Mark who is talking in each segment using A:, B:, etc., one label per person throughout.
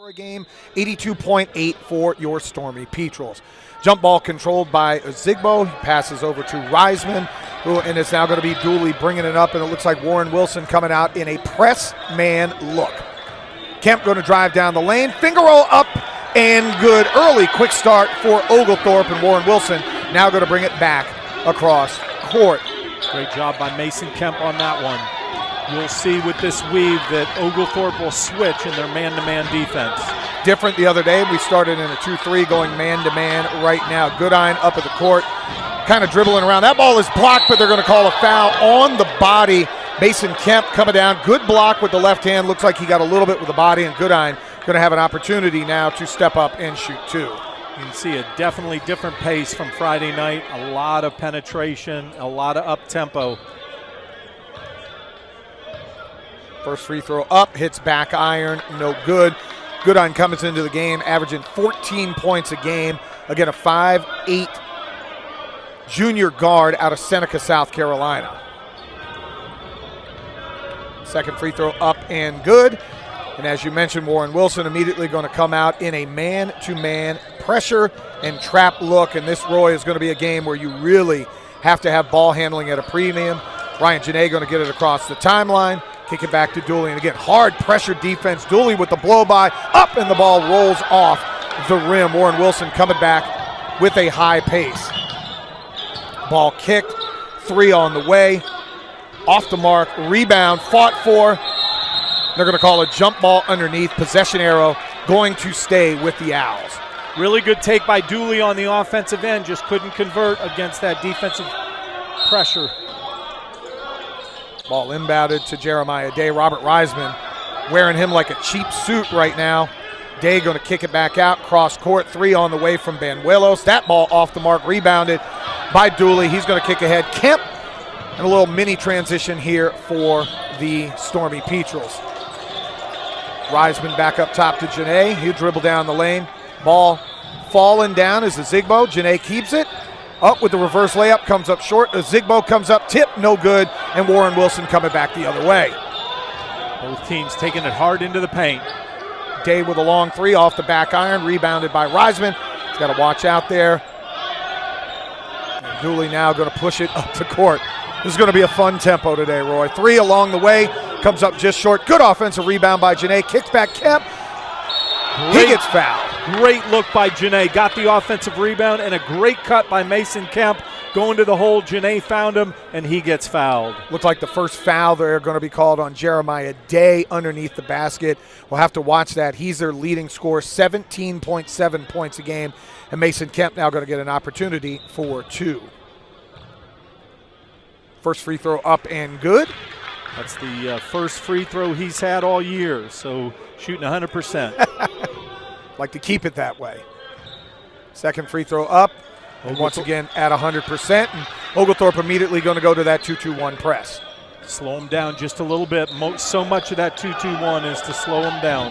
A: a game, 82.8 for your Stormy Petrels. Jump ball controlled by Zigbo. He passes over to Reisman, and it's now going to be Dooley bringing it up, and it looks like Warren Wilson coming out in a press man look. Kemp going to drive down the lane, finger roll up, and good. Early quick start for Oglethorpe, and Warren Wilson now going to bring it back across court.
B: Great job by Mason Kemp on that one. You'll see with this weave that Oglethorpe will switch in their man-to-man defense.
A: Different the other day. We started in a 2-3 going man-to-man right now. Goodine up at the court, kind of dribbling around. That ball is blocked, but they're going to call a foul on the body. Mason Kemp coming down. Good block with the left hand. Looks like he got a little bit with the body, and Goodine going to have an opportunity now to step up and shoot two.
B: You can see a definitely different pace from Friday night. A lot of penetration, a lot of up-tempo.
A: First free throw up, hits back iron, no good. Goodine comes into the game averaging 14 points a game. Again, a 5'8" junior guard out of Seneca, South Carolina. Second free throw up and good. And as you mentioned, Warren Wilson immediately going to come out in a man-to-man pressure and trap look. And this, Roy, is going to be a game where you really have to have ball handling at a premium. Ryan Janae going to get it across the timeline. Kick it back to Dooley, and again, hard pressure defense. Dooley with the blow-by, up, and the ball rolls off the rim. Warren Wilson coming back with a high pace. Ball kicked, three on the way. Off the mark, rebound, fought for. They're going to call a jump ball underneath. Possession arrow going to stay with the Owls.
B: Really good take by Dooley on the offensive end, just couldn't convert against that defensive pressure.
A: Ball inbounded to Jeremiah Day. Robert Reisman wearing him like a cheap suit right now. Day going to kick it back out, cross court, three on the way from Banuelos. That ball off the mark, rebounded by Dooley. He's going to kick ahead. Kemp, and a little mini transition here for the Stormy Petrels. Reisman back up top to Janae. He'll dribble down the lane. Ball falling down is the Zigbo. Janae keeps it. Up with the reverse layup, comes up short. Zigbo comes up, tip, no good, and Warren Wilson coming back the other way.
B: Both teams taking it hard into the paint.
A: Day with a long three off the back iron, rebounded by Reisman. He's got to watch out there. And Dooley now going to push it up the court. This is going to be a fun tempo today, Roy. Three along the way, comes up just short. Good offensive rebound by Janae, kicks back Kemp. He gets fouled.
B: Great look by Janae. Got the offensive rebound and a great cut by Mason Kemp. Going to the hole, Janae found him, and he gets fouled.
A: Looks like the first foul there going to be called on Jeremiah Day underneath the basket. We'll have to watch that. He's their leading scorer, 17.7 points a game, and Mason Kemp now going to get an opportunity for two. First free throw up and good.
B: That's the first free throw he's had all year, so shooting 100%.
A: Like to keep it that way. Second free throw up, and once again at 100%. And Oglethorpe immediately going to go to that 2-2-1 press.
B: Slow him down just a little bit. So much of that 2-2-1 is to slow him down.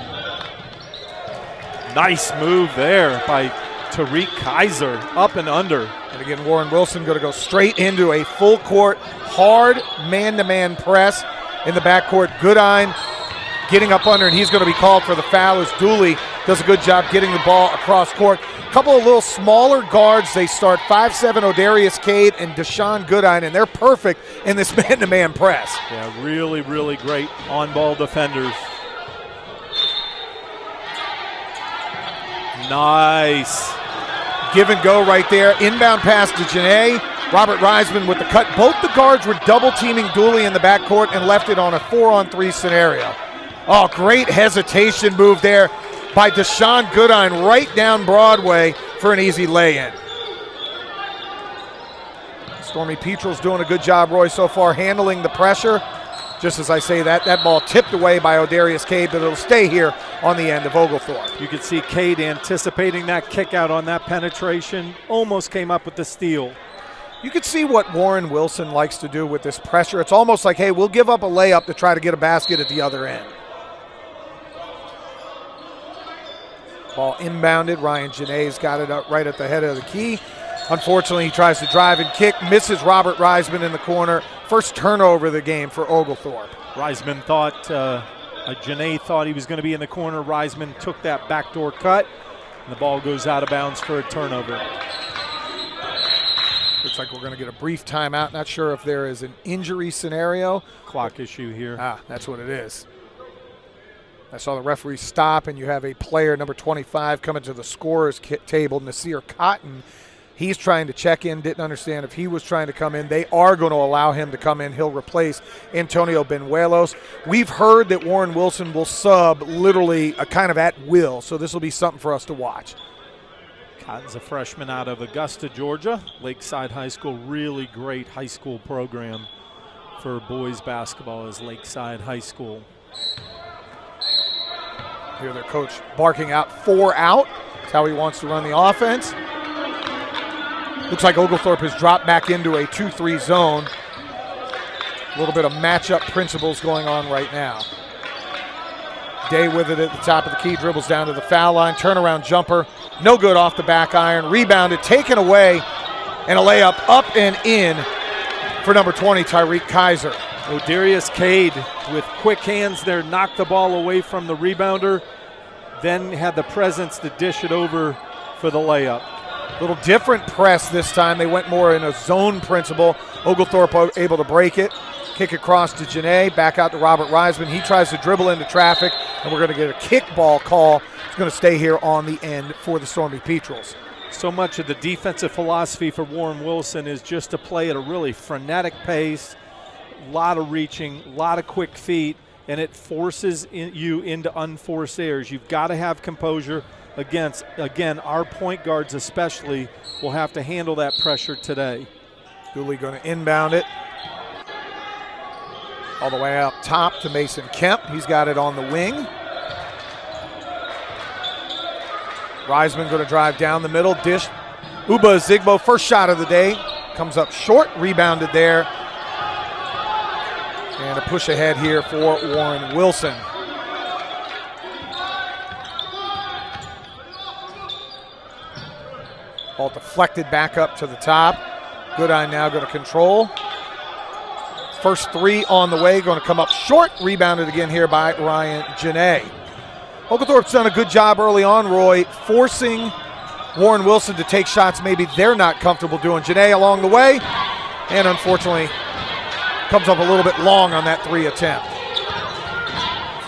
B: Nice move there by Tariq Kaiser, up and under.
A: And again, Warren Wilson going to go straight into a full court, hard man-to-man press in the backcourt. Goodine getting up under, and he's going to be called for the foul as Dooley does a good job getting the ball across court. A couple of little smaller guards. They start 5'7" Odarius Cade and Deshaun Goodine, and they're perfect in this man-to-man press.
B: Yeah, really, really great on-ball defenders. Nice.
A: Give and go right there. Inbound pass to Janae. Robert Reisman with the cut. Both the guards were double-teaming Dooley in the backcourt and left it on a 4-on-3 scenario. Oh, great hesitation move there by Deshaun Goodine right down Broadway for an easy lay-in. Stormy Petrels doing a good job, Roy, so far handling the pressure. Just as I say that ball tipped away by Odarius Cade, but it'll stay here on the end of Oglethorpe.
B: You could see Cade anticipating that kick out on that penetration. Almost came up with the steal.
A: You could see what Warren Wilson likes to do with this pressure. It's almost like, hey, we'll give up a layup to try to get a basket at the other end. Ball inbounded. Ryan Janae's got it up right at the head of the key. Unfortunately, he tries to drive and kick, misses Robert Reisman in the corner. First turnover of the game for Oglethorpe.
B: Reisman thought Janae thought he was going to be in the corner. Reisman took that backdoor cut, and the ball goes out of bounds for a turnover.
A: Looks like we're going to get a brief timeout. Not sure if there is an injury scenario.
B: Clock issue here.
A: That's what it is. I saw the referee stop, and you have a player, number 25, coming to the scorer's table, Nasir Cotton. He's trying to check in, didn't understand if he was trying to come in. They are going to allow him to come in. He'll replace Antonio Benuelos. We've heard that Warren Wilson will sub literally kind of at will, so this will be something for us to watch.
B: Cotton's a freshman out of Augusta, Georgia. Lakeside High School, really great high school program for boys basketball is Lakeside High School.
A: Hear their coach barking out 4 out. That's how he wants to run the offense. Looks like Oglethorpe has dropped back into a 2-3 zone. A little bit of matchup principles going on right now. Day with it at the top of the key, dribbles down to the foul line, turnaround jumper, no good off the back iron, rebounded, taken away, and a layup up and in for number 20, Tyreek Kaiser.
B: Darius Cade with quick hands there, knocked the ball away from the rebounder, then had the presence to dish it over for the layup.
A: Little different press this time. They went more in a zone principle. Oglethorpe able to break it. Kick across to Janae, back out to Robert Reisman. He tries to dribble into traffic, and we're going to get a kickball call. It's going to stay here on the end for the Stormy Petrels.
B: So much of the defensive philosophy for Warren Wilson is just to play at a really frenetic pace, a lot of reaching, a lot of quick feet, and it forces you into unforced errors. You've got to have composure against, again, our point guards especially will have to handle that pressure today.
A: Dooley going to inbound it. All the way up top to Mason Kemp. He's got it on the wing. Reisman going to drive down the middle. Dish. Uba Zigbo, first shot of the day. Comes up short. Rebounded there. And a push ahead here for Warren Wilson. Ball deflected back up to the top. Goodine now going to control. First 3 on the way, going to come up short. Rebounded again here by Ryan Janae. Oglethorpe's done a good job early on, Roy, forcing Warren Wilson to take shots maybe they're not comfortable doing. Janae along the way, and unfortunately comes up a little bit long on that 3 attempt.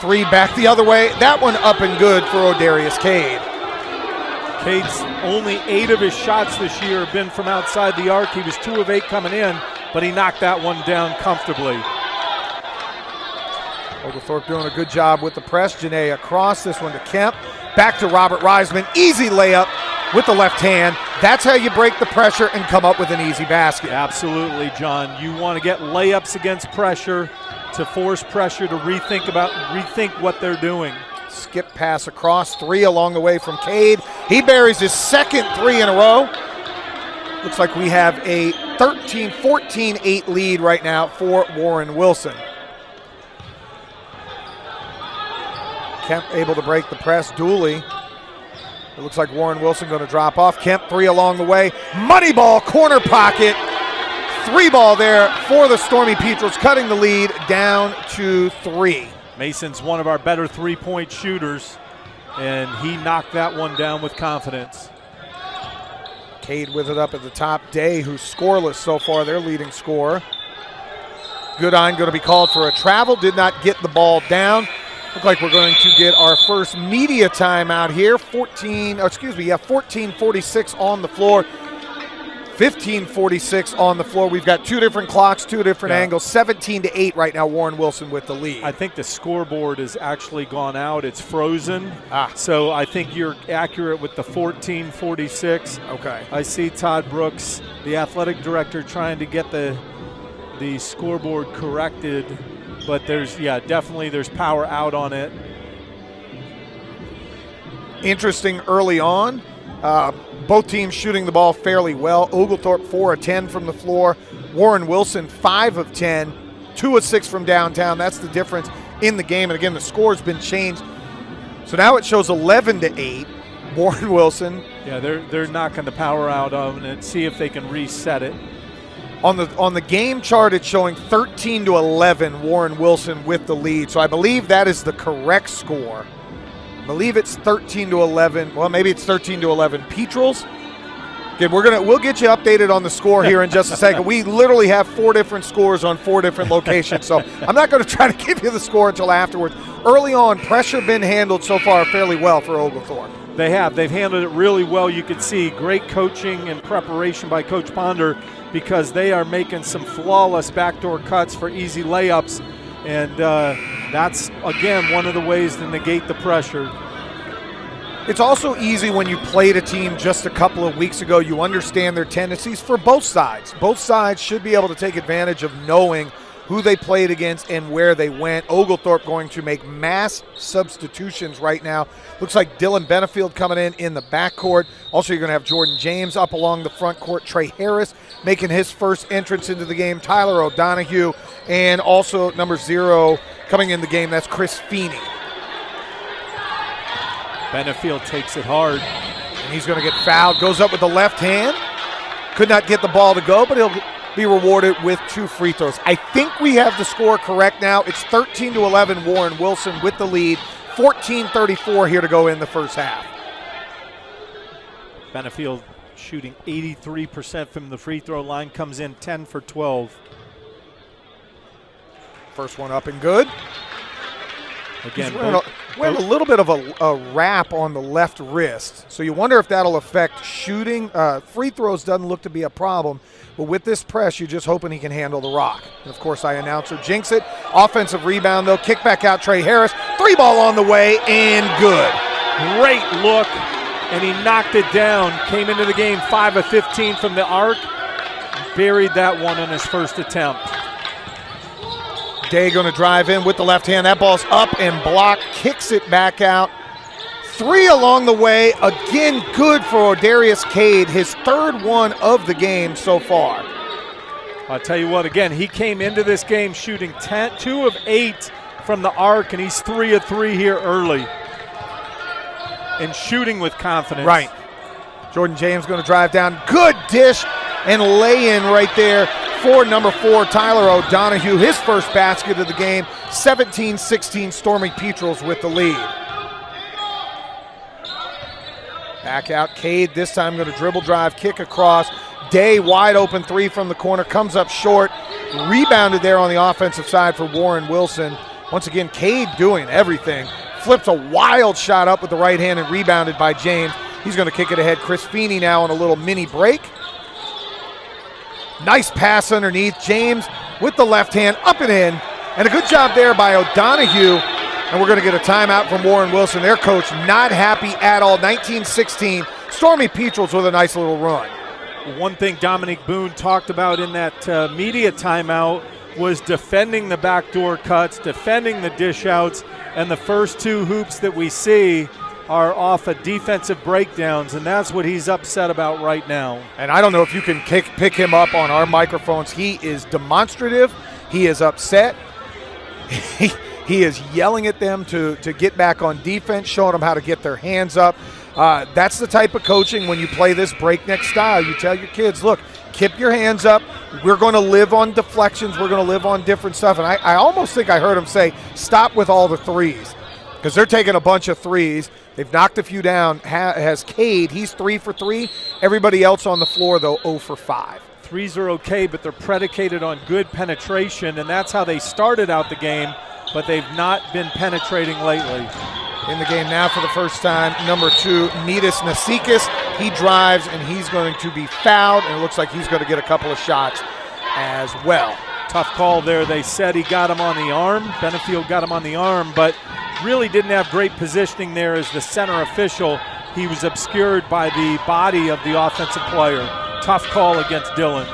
A: 3 back the other way. That one up and good for O'Darius Cade.
B: Cade's only 8 of his shots this year have been from outside the arc. He was 2 of 8 coming in, but he knocked that one down comfortably.
A: Oglethorpe doing a good job with the press. Janae across, this one to Kemp. Back to Robert Reisman. Easy layup with the left hand. That's how you break the pressure and come up with an easy basket.
B: Absolutely, John. You want to get layups against pressure to force pressure to rethink what they're doing.
A: Skip pass across, 3 along the way from Cade. He buries his second 3 in a row. Looks like we have a 14-8 lead right now for Warren Wilson. Kemp able to break the press. Dooley. It looks like Warren Wilson going to drop off. Kemp 3 along the way. Money ball, corner pocket. 3 ball there for the Stormy Petrels, cutting the lead down to 3.
B: Mason's one of our better 3-point shooters, and he knocked that one down with confidence.
A: Cade with it up at the top. Day, who's scoreless so far, their leading scorer. Goodine going to be called for a travel. Did not get the ball down. Look like we're going to get our first media timeout here. 14:46 on the floor. 15:46 on the floor. We've got 2 different clocks, 2 different angles. 17-8 right now. Warren Wilson with the lead.
B: I think the scoreboard has actually gone out. It's frozen. So I think you're accurate with the 14:46.
A: Okay.
B: I see Todd Brooks, the athletic director, trying to get the scoreboard corrected. But definitely there's power out on it. Interesting
A: early on. Both teams shooting the ball fairly well. Oglethorpe 4 of 10 from the floor. Warren Wilson 5 of 10, 2 of 6 from downtown. That's the difference in the game. And again, the score's been changed. So now it shows 11-8. Warren Wilson.
B: Yeah, they're knocking the power out of it and see if they can reset it.
A: On the game chart, it's showing 13-11, Warren Wilson with the lead. So I believe that is the correct score. I believe it's 13-11. Well, maybe it's 13-11 Petrels. Again, we'll get you updated on the score here in just a second. We literally have 4 different scores on 4 different locations, so I'm not going to try to give you the score until afterwards. Early on, pressure been handled so far fairly well for Oglethorpe.
B: They have. They've handled it really well. You can see great coaching and preparation by Coach Ponder, because they are making some flawless backdoor cuts for easy layups, and that's, again, one of the ways to negate the pressure.
A: It's also easy when you played a team just a couple of weeks ago. You understand their tendencies for both sides. Both sides should be able to take advantage of knowing who they played against and where they went. Oglethorpe going to make mass substitutions right now. Looks like Dylan Benefield coming in the backcourt. Also, you're going to have Jordan James up along the front court. Trey Harris making his first entrance into the game. Tyler O'Donohue, and also number 0 coming in the game. That's Chris Feeney.
B: Benefield takes it hard.
A: And he's going to get fouled. Goes up with the left hand. Could not get the ball to go, but he'll be rewarded with 2 free throws. I think we have the score correct now. It's 13-11 Warren Wilson with the lead. 14:34 here to go in the first half.
B: Benefield shooting 83% from the free throw line, comes in 10 for 12.
A: First one up and good.
B: Again,
A: we have a little bit of a wrap on the left wrist, so you wonder if that'll affect shooting. Free throws doesn't look to be a problem, but with this press, you're just hoping he can handle the rock. And of course, I announcer jinx it. Offensive rebound, though. Kick back out, Trey Harris. 3 ball on the way, and good.
B: Great look, and he knocked it down. Came into the game 5 of 15 from the arc. Buried that one on his first attempt.
A: Day going to drive in with the left hand. That ball's up and blocked. Kicks it back out. 3 along the way. Again, good for Darius Cade. His 3rd one of the game so far.
B: I'll tell you what, again, he came into this game shooting 2 of 8 from the arc, and he's 3 of 3 here early. And shooting with confidence.
A: Right. Jordan James going to drive down. Good dish and lay in right there for number 4, Tyler O'Donohue. His first basket of the game. 17-16, Stormy Petrels with the lead. Back out, Cade this time going to dribble drive, kick across. Day wide open 3 from the corner, comes up short. Rebounded there on the offensive side for Warren Wilson. Once again, Cade doing everything. Flips a wild shot up with the right hand and rebounded by James. He's going to kick it ahead. Chris Feeney now on a little mini break. Nice pass underneath. James with the left hand, up and in. And a good job there by O'Donohue. And we're going to get a timeout from Warren Wilson. Their coach not happy at all. 19-16. Stormy Petrels with a nice little run.
B: One thing Dominic Boone talked about in that media timeout was defending the backdoor cuts, defending the dish outs, and the first 2 hoops that we see are off of defensive breakdowns, and that's what he's upset about right now.
A: And I don't know if you can pick him up on our microphones. He is demonstrative. He is upset. He is yelling at them to get back on defense, showing them how to get their hands up. That's the type of coaching when you play this breakneck style. You tell your kids, look, keep your hands up. We're going to live on deflections. We're going to live on different stuff. And I almost think I heard him say, stop with all the threes, because they're taking a bunch of threes. They've knocked a few down. Has Cade, he's 3 for 3. Everybody else on the floor, though, 0 for 5.
B: Threes are okay, but they're predicated on good penetration, and that's how they started out the game, but they've not been penetrating lately.
A: In the game now for the first time, number 2, Netus Nasikis. He drives, and he's going to be fouled, and it looks like he's going to get a couple of shots as well.
B: Tough call there. They said he got him on the arm. Benefield got him on the arm, but really didn't have great positioning there as the center official. He was obscured by the body of the offensive player. Tough call against Dylan.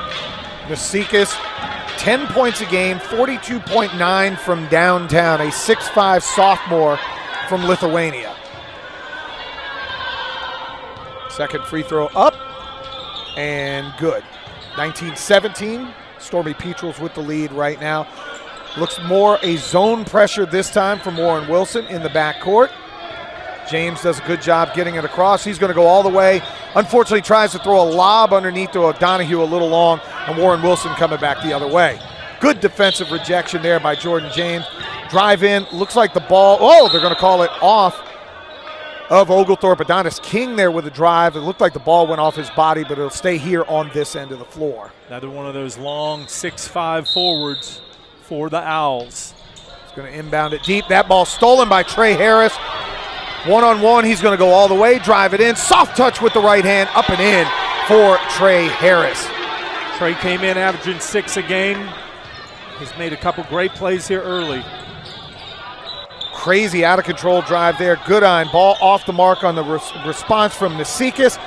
A: Nasikis, 10 points a game, 42.9 from downtown, a 6'5 sophomore from Lithuania. Second free throw up and good. 19-17, Stormy Petrels with the lead right now. Looks more a zone pressure this time from Warren Wilson in the backcourt. James does a good job getting it across. He's going to go all the way. Unfortunately, tries to throw a lob underneath to O'Donohue a little long. and Warren Wilson coming back the other way. Good defensive rejection there by Jordan James. Drive in, looks like the ball, they're going to call it off of Oglethorpe. Adonis King there with a drive. It looked like the ball went off his body, but it'll stay here on this end of the floor.
B: Another one of those long 6'5" forwards for the Owls.
A: He's going to inbound it deep. That ball stolen by Trey Harris. One-on-one, he's going to go all the way, drive it in. Soft touch with the right hand, up and in for Trey Harris.
B: Trey came in averaging 6 a game. He's made a couple great plays here early.
A: Crazy out-of-control drive there. Good iron. Ball off the mark on the response from Nasikas.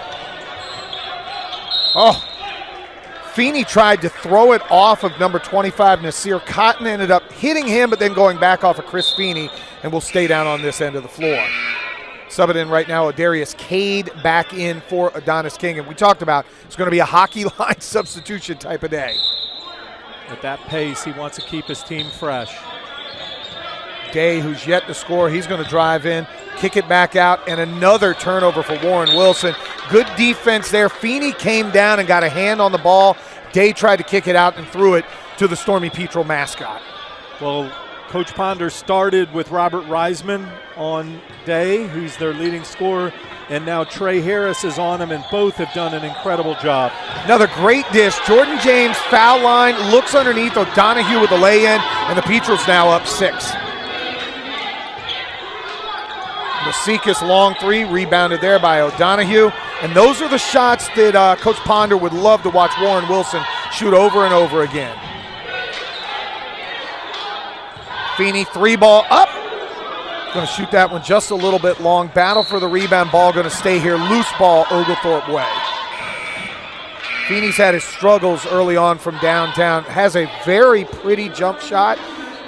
A: Feeney tried to throw it off of number 25, Nasir Cotton. Ended up hitting him, but then going back off of Chris Feeney, and will stay down on this end of the floor. Subbing in right now, Darius Cade back in for Adonis King. And we talked about it's going to be a hockey line substitution type of day.
B: At that pace, he wants to keep his team fresh.
A: Day, who's yet to score, he's going to drive in, kick it back out, and another turnover for Warren Wilson. Good defense there. Feeney came down and got a hand on the ball. Day tried to kick it out and threw it to the Stormy Petrel mascot.
B: Well, Coach Ponder started with Robert Reisman on Day, who's their leading scorer, and now Trey Harris is on him, and both have done an incredible job. Another
A: great dish. Jordan James, foul line, looks underneath O'Donohue with the lay-in, and the Petrels now up 6. Nasikas long 3, rebounded there by O'Donohue. And those are the shots that Coach Ponder would love to watch Warren Wilson shoot over and over again. Feeney, 3-ball up. Going to shoot that one just a little bit long. Battle for the rebound. Ball going to stay here. Loose ball, Oglethorpe way. Feeney's had his struggles early on from downtown. Has a very pretty jump shot.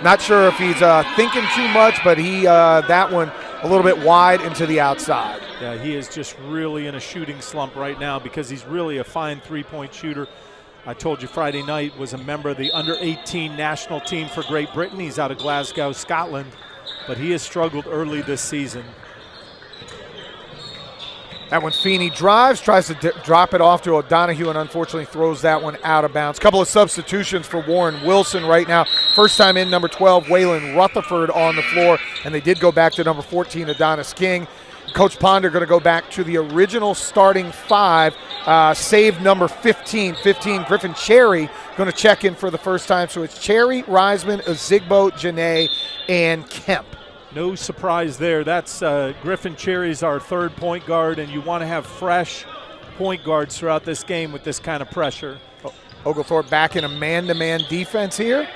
A: Not sure if he's thinking too much, but he that one a little bit wide and to the outside.
B: Yeah, he is just really in a shooting slump right now because he's really a fine three-point shooter. I told you Friday night was a member of the under-18 national team for Great Britain. He's out of Glasgow, Scotland, but he has struggled early this season.
A: That one, Feeney drives, tries to drop it off to O'Donohue, and unfortunately throws that one out of bounds. Couple of substitutions for Warren Wilson right now. First time in, number 12, Waylon Rutherford on the floor, and they did go back to number 14, Adonis King. Coach Ponder going to go back to the original starting 5, save number 15, Griffin Cherry, going to check in for the first time. So it's Cherry, Reisman, Ozigbo, Janae, and Kemp.
B: No surprise there. That's Griffin Cherry's our third point guard, and you want to have fresh point guards throughout this game with this kind of pressure.
A: Oglethorpe back in a man-to-man defense here.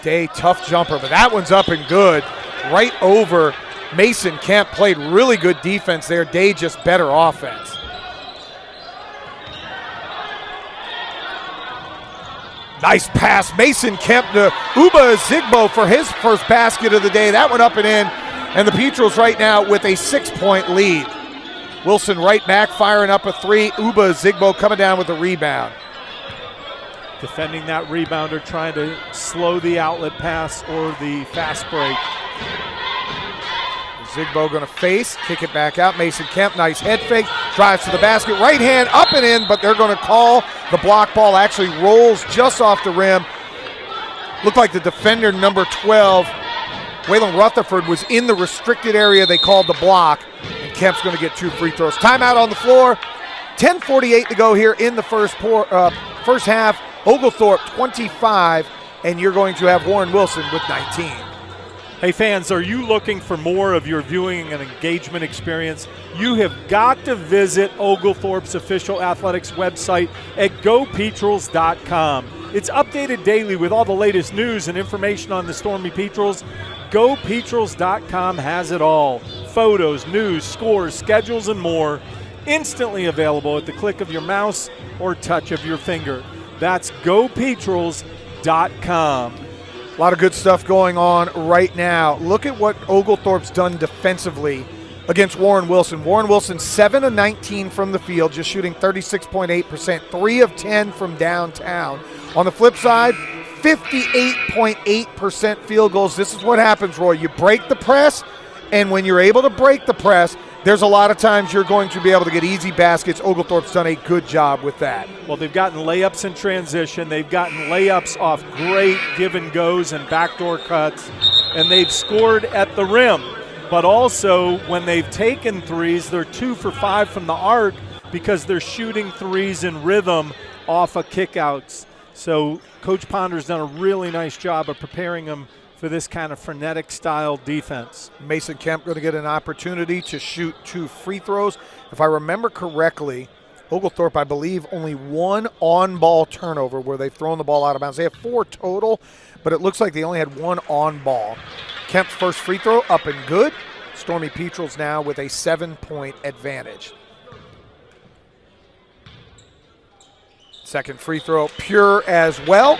A: Day, tough jumper, but that one's up and good. Right over Mason Kemp. Played really good defense there. Day just better offense. Nice pass, Mason Kemp to Uba Zigbo for his first basket of the day. That one up and in, and the Petrels right now with a 6-point lead. Wilson right back, firing up a 3. Uba Zigbo coming down with a rebound.
B: Defending that rebounder, trying to slow the outlet pass or the fast break.
A: Zigbo going to face, kick it back out. Mason Kemp, nice head fake, drives to the basket, right hand up and in, but they're going to call the block. Ball actually rolls just off the rim. Looked like the defender, number 12, Waylon Rutherford, was in the restricted area. They called the block, and Kemp's going to get 2 free throws. Timeout on the floor. 10:48 to go here in the first half. Oglethorpe 25, and you're going to have Warren Wilson with 19.
B: Hey fans, are you looking for more of your viewing and engagement experience? You have got to visit Oglethorpe's official athletics website at gopetrels.com. It's updated daily with all the latest news and information on the Stormy Petrels. GoPetrels.com has it all. Photos, news, scores, schedules, and more. Instantly available at the click of your mouse or touch of your finger. That's GoPetrels.com.
A: A lot of good stuff going on right now. Look at what Oglethorpe's done defensively against Warren Wilson. Warren Wilson 7 of 19 from the field, just shooting 36.8%, 3 of 10 from downtown. On the flip side, 58.8% field goals. This is what happens, Roy. You break the press, and when you're able to break the press, there's a lot of times you're going to be able to get easy baskets. Oglethorpe's done a good job with that.
B: Well, they've gotten layups in transition. They've gotten layups off great give and goes and backdoor cuts, and they've scored at the rim. But also, when they've taken threes, they're 2 for 5 from the arc because they're shooting threes in rhythm off of kickouts. So Coach Ponder's done a really nice job of preparing them for this kind of frenetic style defense.
A: Mason Kemp going to get an opportunity to shoot 2 free throws. If I remember correctly, Oglethorpe, I believe, only 1 on-ball turnover where they've thrown the ball out of bounds. They have 4 total, but it looks like they only had 1 on-ball. Kemp's first free throw up and good. Stormy Petrels now with a 7-point advantage. Second free throw pure as well.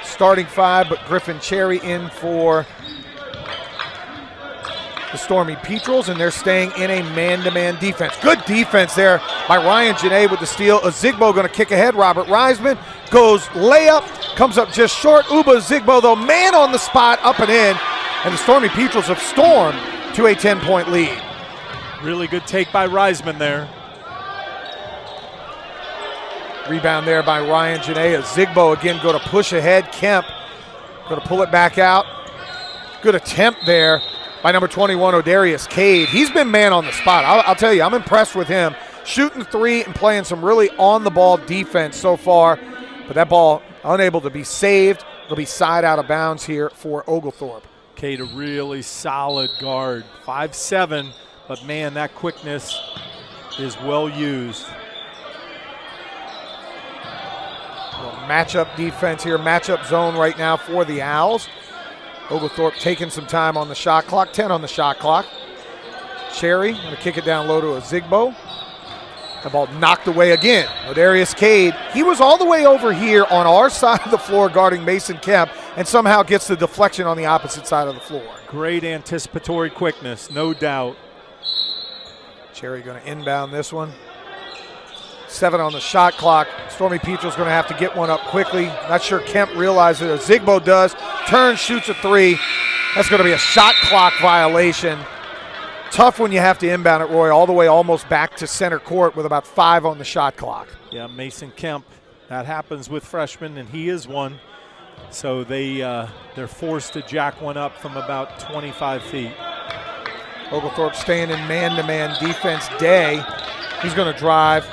A: Starting 5, but Griffin Cherry in for the Stormy Petrels, and they're staying in a man-to-man defense. Good defense there by Ryan Janae with the steal. Ozigbo going to kick ahead. Robert Reisman goes layup, comes up just short. Uba Ozigbo, though, man on the spot, up and in, and the Stormy Petrels have stormed to a 10-point lead.
B: Really good take by Reisman there.
A: Rebound there by Ryan Janae. Ozigbo again going to push ahead. Kemp going to pull it back out. Good attempt there by number 21, Odarius Cade. He's been man on the spot. I'll tell you, I'm impressed with him. Shooting 3 and playing some really on-the-ball defense so far. But that ball unable to be saved. It'll be side out of bounds here for Oglethorpe.
B: Cade, a really solid guard. 5'7", but man, that quickness is well used.
A: Matchup defense here, matchup zone right now for the Owls. Oglethorpe taking some time on the shot clock, 10 on the shot clock. Cherry going to kick it down low to Ozigbo. The ball knocked away again. Odarius Cade, he was all the way over here on our side of the floor guarding Mason Kemp and somehow gets the deflection on the opposite side of the floor.
B: Great anticipatory quickness, no doubt.
A: Cherry going to inbound this one. 7 on the shot clock. Stormy Petrel's going to have to get one up quickly. Not sure Kemp realizes it. Ozigbo does. Turns, shoots a 3. That's going to be a shot clock violation. Tough when you have to inbound it, Roy, all the way almost back to center court with about 5 on the shot clock.
B: Yeah, Mason Kemp. That happens with freshmen, and he is one. So they're forced to jack one up from about 25 feet.
A: Oglethorpe staying in man-to-man defense. Day, he's going to drive.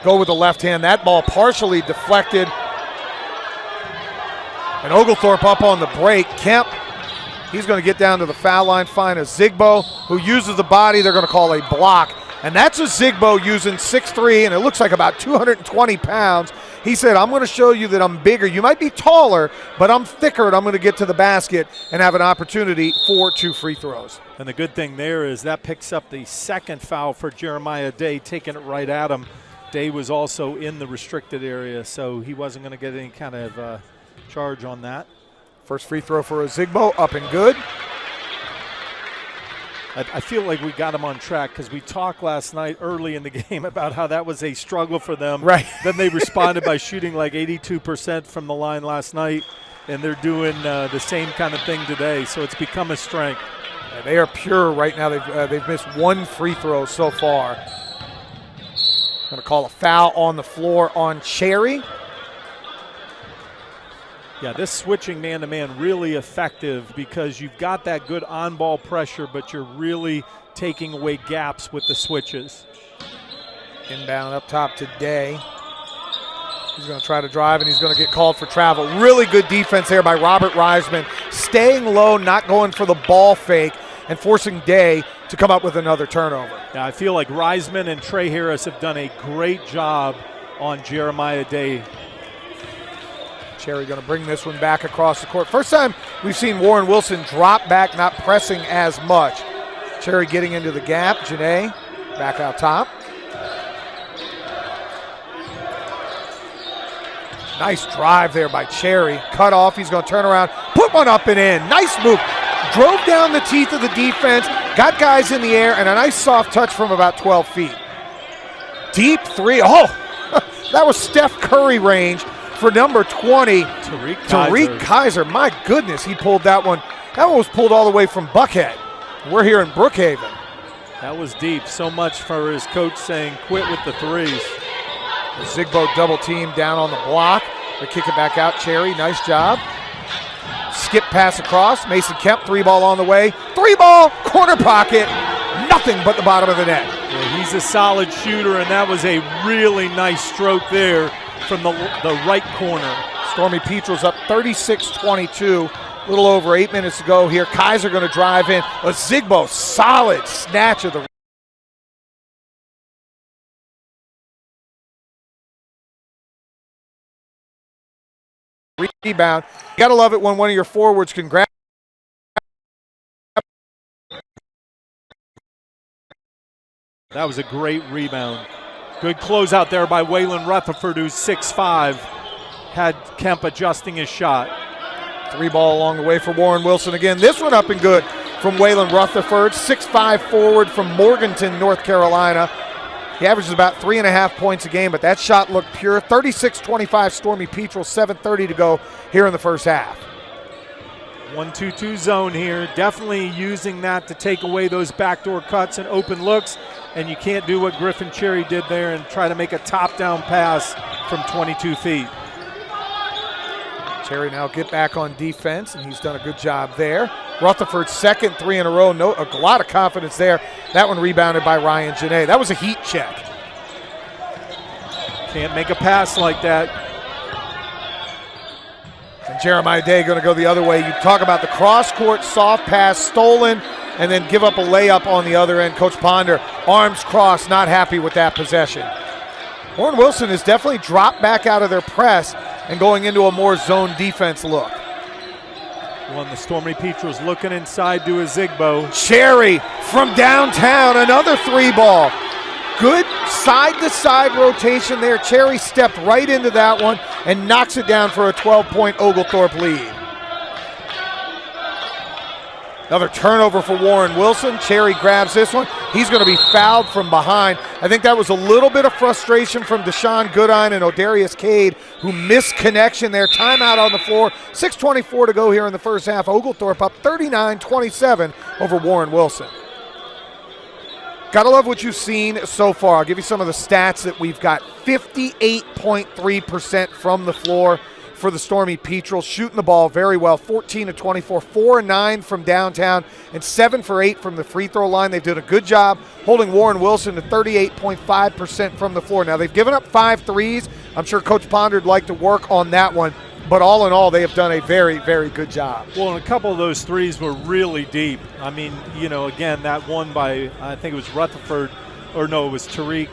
A: Go with the left hand. That ball partially deflected. And Oglethorpe up on the break. Kemp, he's going to get down to the foul line, find Ozigbo, who uses the body. They're going to call a block. And that's Ozigbo using 6'3", and it looks like about 220 pounds. He said, I'm going to show you that I'm bigger. You might be taller, but I'm thicker, and I'm going to get to the basket and have an opportunity for 2 free throws.
B: And the good thing there is that picks up the second foul for Jeremiah Day, taking it right at him. Day was also in the restricted area, so he wasn't going to get any kind of charge on that.
A: First free throw for Ozigbo, up and good.
B: I feel like we got him on track because we talked last night early in the game about how that was a struggle for them.
A: Right.
B: Then they responded by shooting like 82% from the line last night, and they're doing the same kind of thing today, so it's become a strength.
A: Yeah, they are pure right now. They've missed 1 free throw so far. Going to call a foul on the floor on Cherry.
B: Yeah, this switching man-to-man really effective because you've got that good on-ball pressure, but you're really taking away gaps with the switches.
A: Inbound up top to Day. He's going to try to drive, and he's going to get called for travel. Really good defense there by Robert Reisman, staying low, not going for the ball fake, and forcing Day to come up with another turnover.
B: Yeah, I feel like Reisman and Trey Harris have done a great job on Jeremiah Day.
A: Cherry going to bring this one back across the court. First time we've seen Warren Wilson drop back, not pressing as much. Cherry getting into the gap. Janae back out top. Nice drive there by Cherry. Cut off. He's going to turn around, put one up and in. Nice move. Drove down the teeth of the defense, got guys in the air, and a nice soft touch from about 12 feet. Deep 3. Oh, that was Steph Curry range for number 20, Tariq Kaiser. My goodness, he pulled that one. That one was pulled all the way from Buckhead. We're here in Brookhaven.
B: That was deep. So much for his coach saying, quit with the threes.
A: The Zigbo double team down on the block. They kick it back out. Cherry, nice job. Skip pass across. Mason Kemp, 3-ball on the way. 3-ball, corner pocket. Nothing but the bottom of the net.
B: Yeah, he's a solid shooter, and that was a really nice stroke there from the right corner.
A: Stormy Petrel's up 36-22. A little over 8 minutes to go here. Kaiser going to drive in. A Zigbo solid snatch of the rebound. You got to love it when one of your forwards can grab.
B: That was a great rebound. Good closeout there by Waylon Rutherford, who's 6'5", had Kemp adjusting his shot.
A: 3-ball along the way for Warren Wilson again. This one up and good from Waylon Rutherford, 6'5" forward from Morganton, North Carolina. He averages about 3.5 points a game, but that shot looked pure. 36-25 Stormy Petrel, 7:30 to go here in the first half.
B: 1-2-2 zone here. Definitely using that to take away those backdoor cuts and open looks, and you can't do what Griffin Cherry did there and try to make a top-down pass from 22 feet.
A: Cherry now get back on defense, and he's done a good job there. Rutherford's second 3 in a row. A lot of confidence there. That one rebounded by Ryan Janae. That was a heat check.
B: Can't make a pass like that.
A: And Jeremiah Day going to go the other way. You talk about the cross-court soft pass stolen and then give up a layup on the other end. Coach Ponder, arms crossed, not happy with that possession. Warren Wilson has definitely dropped back out of their press and going into a more zone defense look.
B: Well, the Stormy Petrel's looking inside to a Zigbo.
A: Cherry from downtown, another 3-ball. Good side-to-side rotation there. Cherry stepped right into that one and knocks it down for a 12-point Oglethorpe lead. Another turnover for Warren Wilson. Cherry grabs this one. He's going to be fouled from behind. I think that was a little bit of frustration from Deshaun Goodine and Odarius Cade, who missed connection there. Timeout on the floor. 6:24 to go here in the first half. Oglethorpe up 39-27 over Warren Wilson. Gotta love what you've seen so far. I'll give you some of the stats that we've got. 58.3% from the floor for the Stormy Petrel, shooting the ball very well. 14-24, 4-9 from downtown, and 7 for 8 from the free throw line. They've done a good job holding Warren Wilson to 38.5% from the floor. Now, they've given up 5 threes. I'm sure Coach Ponder'd like to work on that one. But all in all, they have done a very, very good job.
B: Well, and a couple of those threes were really deep. I mean, you know, again, that one by, I think it was Rutherford, or no, it was Tariq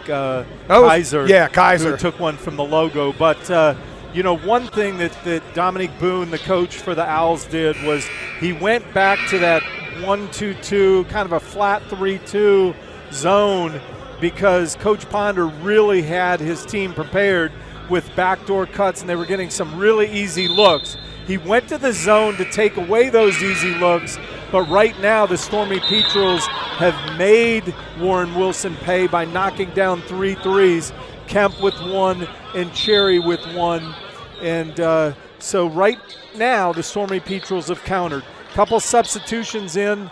B: Kaiser.
A: Yeah, Kaiser.
B: Who took one from the logo. But, you know, one thing that Dominique Boone, the coach for the Owls, did was he went back to that 1-2-2, kind of a flat 3-2 zone, because Coach Ponder really had his team prepared with backdoor cuts, and they were getting some really easy looks. He went to the zone to take away those easy looks, but right now the Stormy Petrels have made Warren Wilson pay by knocking down 3 threes, Kemp with 1 and Cherry with 1. And so right now the Stormy Petrels have countered. Couple substitutions in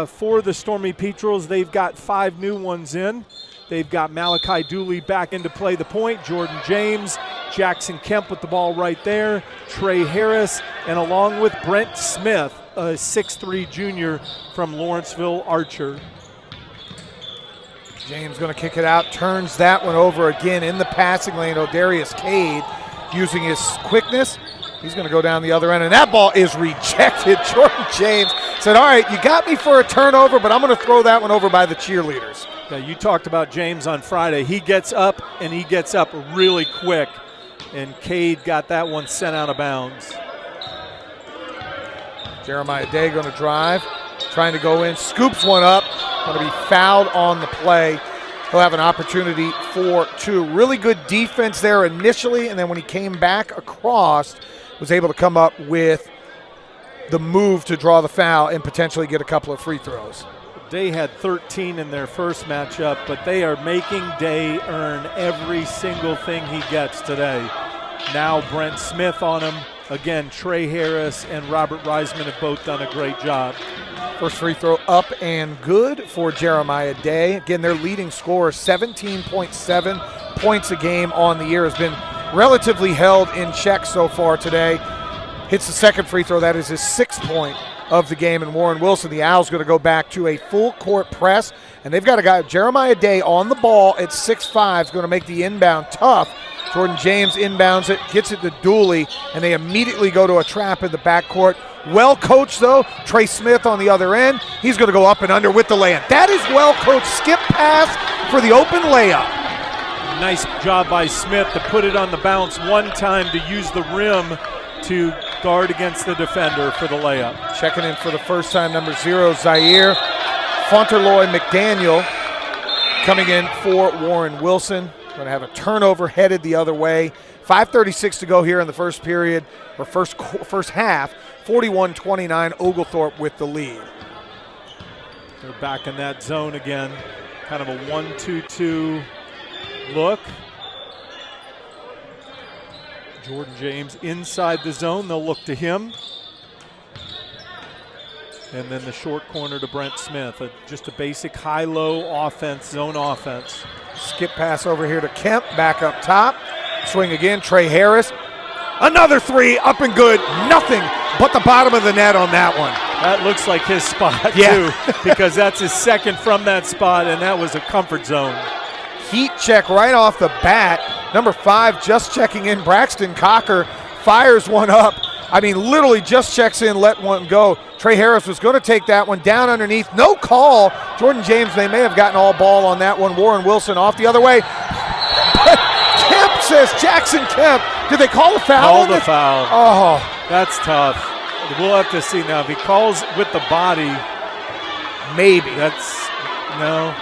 B: for the Stormy Petrels. They've got 5 new ones in. They've got Malachi Dooley back into play the point, Jordan James, Jackson Kemp with the ball right there, Trey Harris, and along with Brent Smith, a 6'3" junior from Lawrenceville Archer.
A: James going to kick it out, turns that one over again in the passing lane. Odarius Cade using his quickness. He's going to go down the other end, and that ball is rejected. Jordan James said, all right, you got me for a turnover, but I'm going to throw that one over by the cheerleaders.
B: Yeah, you talked about James on Friday. He gets up, and he gets up really quick, and Cade got that one sent out of bounds.
A: Jeremiah Day going to drive, trying to go in, scoops one up, going to be fouled on the play. He'll have an opportunity for 2. Really good defense there initially, and then when he came back across, was able to come up with the move to draw the foul and potentially get a couple of free throws.
B: Day had 13 in their first matchup, but they are making Day earn every single thing he gets today. Now Brent Smith on him. Again, Trey Harris and Robert Reisman have both done a great job.
A: First free throw up and good for Jeremiah Day. Again, their leading scorer, 17.7 points a game on the year, has been relatively held in check so far today. Hits the second free throw. That is his 6th point of the game. And Warren Wilson, the Owls, going to go back to a full court press. And they've got a guy, Jeremiah Day, on the ball at 6'5", is going to make the inbound tough. Jordan James inbounds it, gets it to Dooley, and they immediately go to a trap in the backcourt. Well coached, though. Trey Smith on the other end. He's going to go up and under with the layup. That is well coached. Skip pass for the open layup.
B: Nice job by Smith to put it on the bounce one time to use the rim to guard against the defender for the layup.
A: Checking in for the first time, number 0, Zaire Fonterloy McDaniel coming in for Warren Wilson. Going to have a turnover headed the other way. 5:36 to go here in the first period, or first half. 41-29, Oglethorpe with the lead.
B: They're back in that zone again. Kind of a 1-2-2 look. Jordan James inside the zone. They'll look to him. And then the short corner to Brent Smith. Just a basic high-low offense, zone offense.
A: Skip pass over here to Kemp, back up top. Swing again, Trey Harris. Another 3, up and good. Nothing but the bottom of the net on that one.
B: That looks like his spot,
A: yeah.
B: too, because that's his second from that spot, and that was a comfort zone.
A: Heat check right off the bat. Number 5 just checking in. Braxton Cocker fires one up. I mean, literally just checks in, let one go. Trey Harris was going to take that one down underneath. No call. Jordan James, they may have gotten all ball on that one. Warren Wilson off the other way. But Kemp says, Jackson Kemp, did they call the foul?
B: Call the foul.
A: Oh.
B: That's tough. We'll have to see now. If he calls with the body,
A: maybe.
B: No,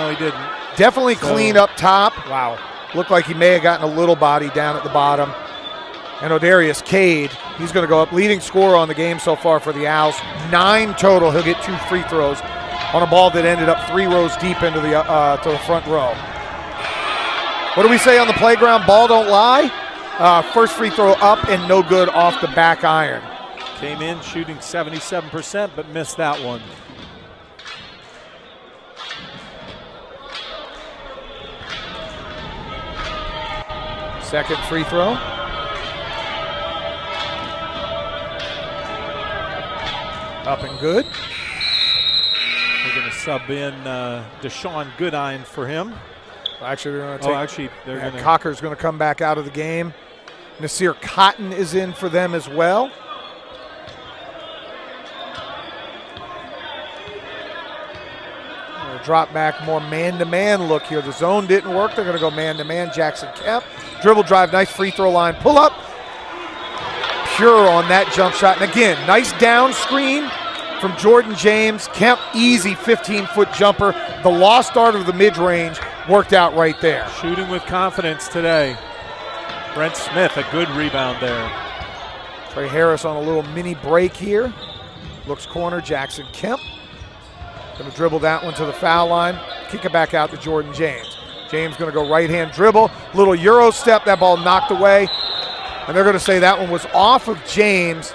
B: he didn't.
A: Definitely clean up top.
B: Wow.
A: Looked like he may have gotten a little body down at the bottom. And Odarius Cade, he's going to go up, leading scorer on the game so far for the Owls. 9 total. He'll get 2 free throws on a ball that ended up 3 rows deep into the to the front row. What do we say on the playground? Ball don't lie. First free throw up and no good off the back iron.
B: Came in shooting 77%, but missed that one.
A: Second free throw. Up and good.
B: They're going to sub in Deshaun Goodine for him.
A: Actually, they're going to take.
B: They're going to.
A: Cocker's going to come back out of the game. Nasir Cotton is in for them as well. Drop back, more man-to-man look here. The zone didn't work. They're going to go man-to-man. Jackson Kemp, dribble drive, nice free throw line, pull up. Pure on that jump shot. And again, nice down screen from Jordan James. Kemp, easy 15-foot jumper. The lost art of the mid-range worked out right there.
B: Shooting with confidence today. Brent Smith, a good rebound there.
A: Trey Harris on a little mini break here. Looks corner, Jackson Kemp. Going to dribble that one to the foul line. Kick it back out to Jordan James. James going to go right-hand dribble. Little Euro step. That ball knocked away. And they're going to say that one was off of James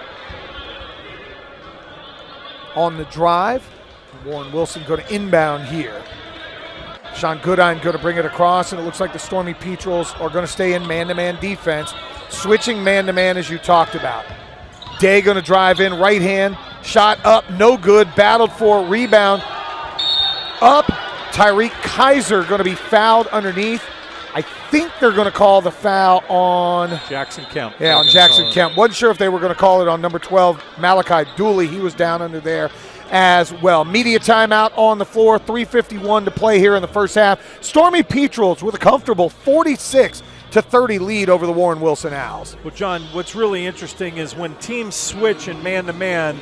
A: on the drive. Warren Wilson going to inbound here. Sean Goodine going to bring it across, and it looks like the Stormy Petrels are going to stay in man-to-man defense. Switching man-to-man as you talked about. Day going to drive in, right hand. Shot up, no good. Battled for, rebound. Up, Tyreek Kaiser going to be fouled underneath. I think they're going to call the foul on
B: Jackson Kemp.
A: Yeah, on Jackson Kemp. Wasn't sure if they were going to call it on number 12, Malachi Dooley. He was down under there as well. Media timeout on the floor. 3:51 to play here in the first half. Stormy Petrels with a comfortable 46-30 lead over the Warren Wilson Owls.
B: Well, John, what's really interesting is when teams switch in man-to-man,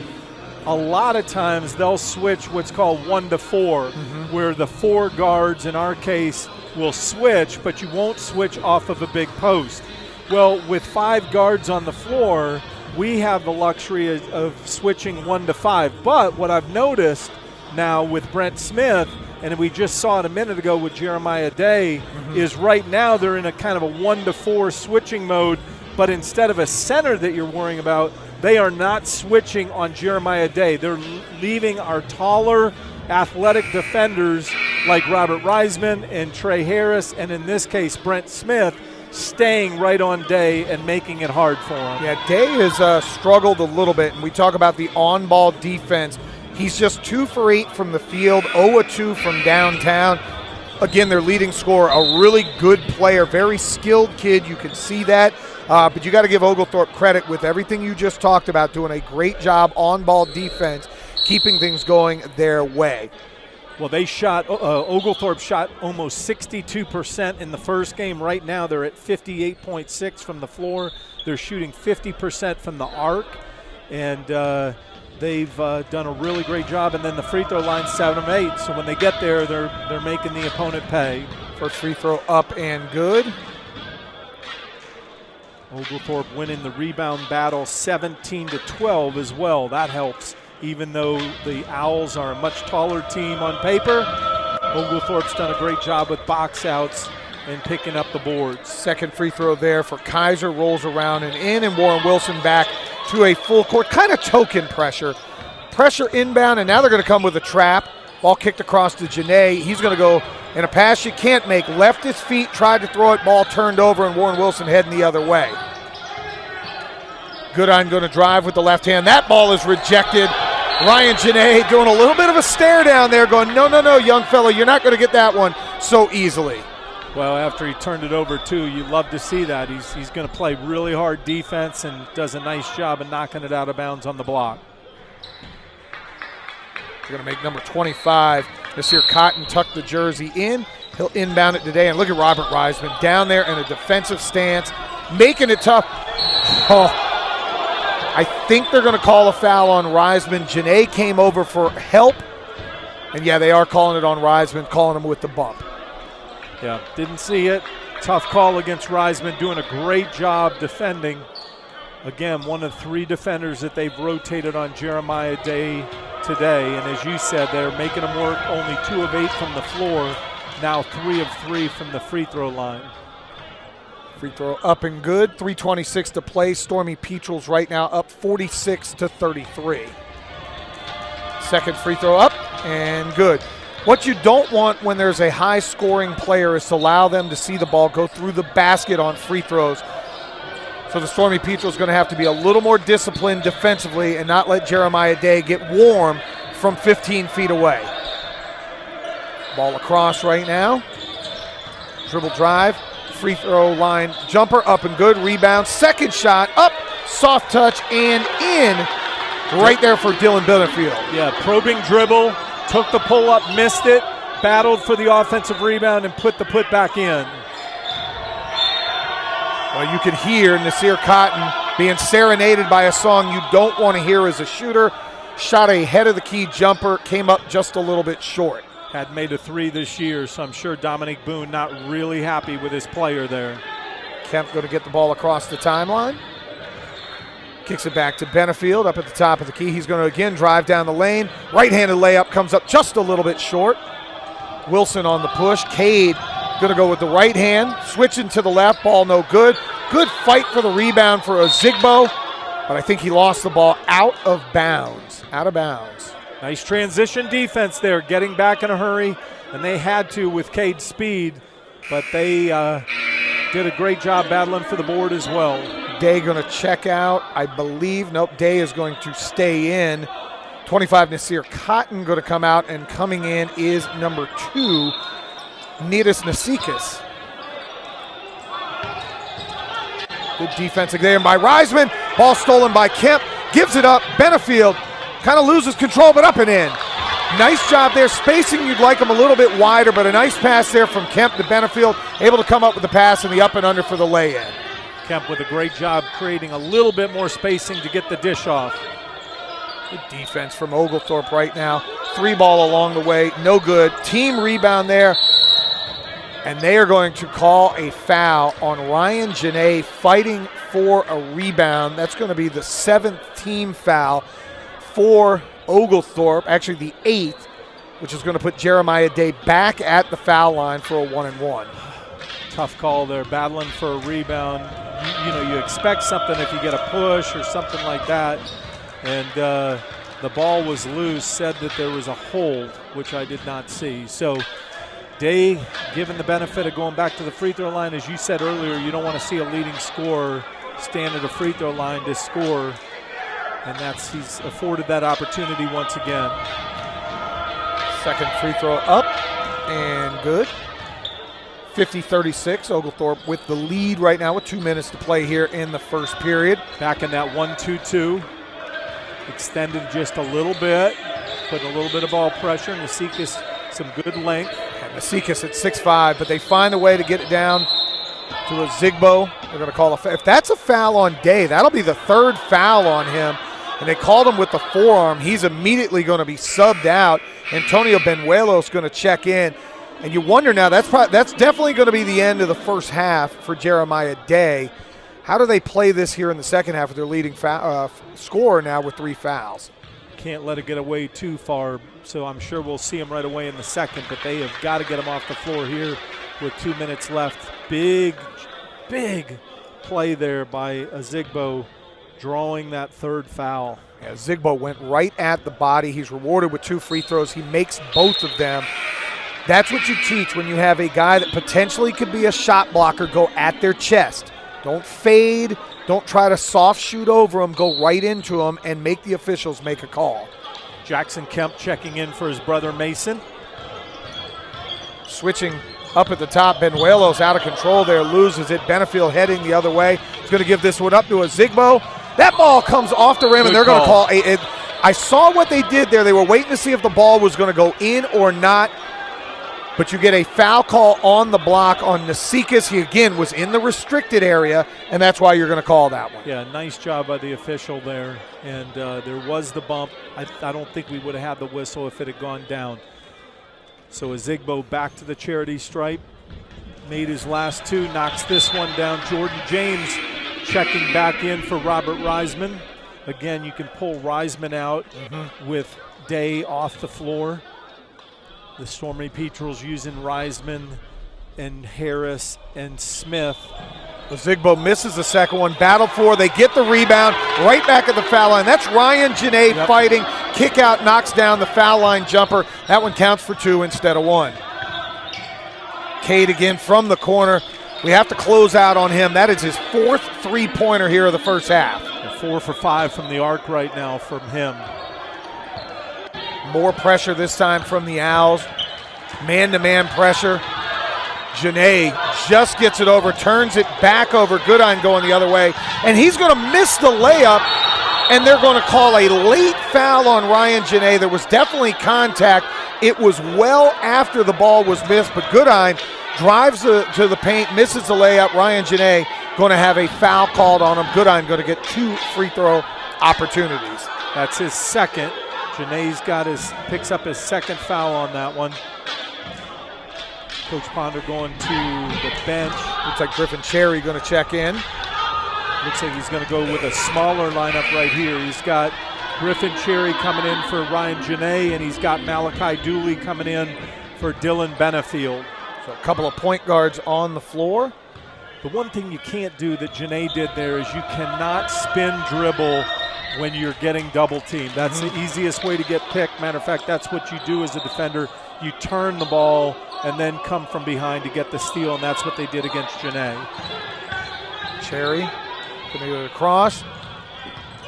B: a lot of times they'll switch what's called 1-4, where the 4 guards, in our case, will switch, but you won't switch off of a big post. Well, with 5 guards on the floor, we have the luxury of switching 1-5. But what I've noticed now with Brent Smith, and we just saw it a minute ago with Jeremiah Day, is right now they're in a kind of a 1-4 switching mode, but instead of a center that you're worrying about, they are not switching on Jeremiah Day. They're leaving our taller, athletic defenders like Robert Reisman and Trey Harris, and in this case, Brent Smith, staying right on Day and making it hard for him.
A: Yeah, Day has struggled a little bit, and we talk about the on-ball defense. He's just 2 for 8 from the field, 0 2 from downtown. Again, their leading scorer, a really good player, very skilled kid. You can see that. But you got to give Oglethorpe credit with everything you just talked about, doing a great job on-ball defense, keeping things going their way.
B: Well, they shot, Oglethorpe shot almost 62% in the first game. Right now they're at 58.6 from the floor. They're shooting 50% from the arc, and they've done a really great job. And then the free throw line 7 of 8. So when they get there, they're making the opponent pay.
A: First free throw up and good.
B: Oglethorpe winning the rebound battle 17-12 as well. That helps. Even though the Owls are a much taller team on paper, Oglethorpe's done a great job with box outs and picking up the boards.
A: Second free throw there for Kaiser, rolls around and in, and Warren Wilson back to a full court, kind of token pressure. Pressure inbound, and now they're going to come with a trap. Ball kicked across to Janae. He's going to go in a pass you can't make. Left his feet, tried to throw it, ball turned over, and Warren Wilson heading the other way. Goodine going to drive with the left hand. That ball is rejected. Ryan Janae doing a little bit of a stare down there, going, no, young fella, you're not going to get that one so easily.
B: Well, after he turned it over, too, you love to see that. He's going to play really hard defense and does a nice job of knocking it out of bounds on the block.
A: They're going to make number 25. Nasir Cotton tuck the jersey in. He'll inbound it today. And look at Robert Reisman down there in a defensive stance, making it tough. Oh, I think they're going to call a foul on Reisman. Janae came over for help. And, yeah, they are calling it on Reisman, calling him with the bump.
B: Yeah, didn't see it. Tough call against Reisman, doing a great job defending. Again, one of 3 defenders that they've rotated on Jeremiah Day today. And as you said, they're making him work only 2 of 8 from the floor, now 3 of 3 from the free throw line.
A: Free throw up and good. 3:26 to play. Stormy Petrels right now up 46-33. Second free throw up and good. What you don't want when there's a high-scoring player is to allow them to see the ball go through the basket on free throws. So the Stormy Petrels going to have to be a little more disciplined defensively and not let Jeremiah Day get warm from 15 feet away. Ball across right now. Dribble drive. Free throw line jumper up and good. Rebound. Second shot up. Soft touch and in. Right there for Dylan Bitterfield.
B: Yeah, probing dribble. Took the pull-up, missed it, battled for the offensive rebound, and put the putback in.
A: Well, you could hear Nasir Cotton being serenaded by a song you don't want to hear as a shooter. Shot a head-of-the-key jumper, came up just a little bit short.
B: Had made a 3 this year, so I'm sure Dominique Boone not really happy with his player there.
A: Kemp going to get the ball across the timeline. Kicks it back to Benefield up at the top of the key. He's going to again drive down the lane. Right-handed layup comes up just a little bit short. Wilson on the push. Cade going to go with the right hand. Switching to the left. Ball no good. Good fight for the rebound for Ozigbo. But I think he lost the ball out of bounds. Out of bounds.
B: Nice transition defense there. Getting back in a hurry. And they had to with Cade's speed. But they did a great job battling for the board as well.
A: Day going to check out, I believe. Nope, Day is going to stay in. 25, Nasir Cotton going to come out, and coming in is number 2, Nidis Nasikas. Good defense again by Reisman. Ball stolen by Kemp. Gives it up. Benefield kind of loses control, but up and in. Nice job there. Spacing, you'd like them a little bit wider, but a nice pass there from Kemp to Benefield. Able to come up with the pass and the up and under for the lay-in.
B: Kemp with a great job creating a little bit more spacing to get the dish off.
A: Good defense from Oglethorpe right now. 3 ball along the way, no good. Team rebound there. And they are going to call a foul on Ryan Janae fighting for a rebound. That's going to be the 7th team foul for Oglethorpe, actually the 8th, which is going to put Jeremiah Day back at the foul line for a 1-and-1.
B: Tough call there, battling for a rebound. you expect something if you get a push or something like that. And the ball was loose, said that there was a hold, which I did not see. So Day, given the benefit of going back to the free throw line, as you said earlier, you don't want to see a leading scorer stand at a free throw line to score. And he's afforded that opportunity once again.
A: Second free throw up and good. 50-36, Oglethorpe with the lead right now with 2 minutes to play here in the first period.
B: Back in that 1-2-2. Extended just a little bit, put a little bit of ball pressure. Nasikas, some good length.
A: And Nasikas at 6'5", but they find a way to get it down to a Zigbo. They're going to call a foul. If that's a foul on Day, that'll be the third foul on him. And they called him with the forearm. He's immediately going to be subbed out. Antonio Benuelos going to check in. And you wonder now, that's definitely going to be the end of the first half for Jeremiah Day. How do they play this here in the second half with their leading scorer now with 3 fouls?
B: Can't let it get away too far, so I'm sure we'll see him right away in the second, but they have got to get him off the floor here with 2 minutes left. Big play there by Zigbo, drawing that third foul.
A: Yeah, Zigbo went right at the body. He's rewarded with 2 free throws. He makes both of them. That's what you teach when you have a guy that potentially could be a shot blocker go at their chest. Don't fade. Don't try to soft shoot over him. Go right into him and make the officials make a call.
B: Jackson Kemp checking in for his brother Mason.
A: Switching up at the top, Benuelos out of control there, loses it. Benefield heading the other way. He's going to give this one up to a Zigbo. That ball comes off the rim, and they're going to call it. I saw what they did there. They were waiting to see if the ball was going to go in or not. But you get a foul call on the block on Nasikas. He, again, was in the restricted area, and that's why you're going to call that one.
B: Yeah, nice job by the official there. And there was the bump. I don't think we would have had the whistle if it had gone down. So Zigbo back to the charity stripe. Made his last 2, knocks this one down. Jordan James checking back in for Robert Reisman. Again, you can pull Reisman out with Day off the floor. The Stormy Petrels using Reisman and Harris and Smith.
A: Zigbo misses the second one. Battle for. They get the rebound right back at the foul line. That's Ryan Janae fighting. Kick out, knocks down the foul line jumper. That one counts for 2 instead of 1. Cade again from the corner. We have to close out on him. That is his 4th three-pointer here of the first half.
B: 4 for 5 from the arc right now from him.
A: More pressure this time from the Owls. Man-to-man pressure. Janae just gets it over, turns it back over. Goodine going the other way. And he's going to miss the layup, and they're going to call a late foul on Ryan Janae. There was definitely contact. It was well after the ball was missed, but Goodine drives to the paint, misses the layup. Ryan Janae going to have a foul called on him. Goodine going to get 2 free throw opportunities.
B: That's his second. Janae's picks up his second foul on that one. Coach Ponder going to the bench.
A: Looks like Griffin Cherry going to check in.
B: Looks like he's going to go with a smaller lineup right here. He's got Griffin Cherry coming in for Ryan Janae, and he's got Malachi Dooley coming in for Dylan Benefield.
A: So a couple of point guards on the floor.
B: The one thing you can't do that Janae did there is you cannot spin dribble when you're getting double teamed. That's the easiest way to get picked. Matter of fact, that's what you do as a defender. You turn the ball and then come from behind to get the steal, and that's what they did against Janae.
A: Cherry going to go across.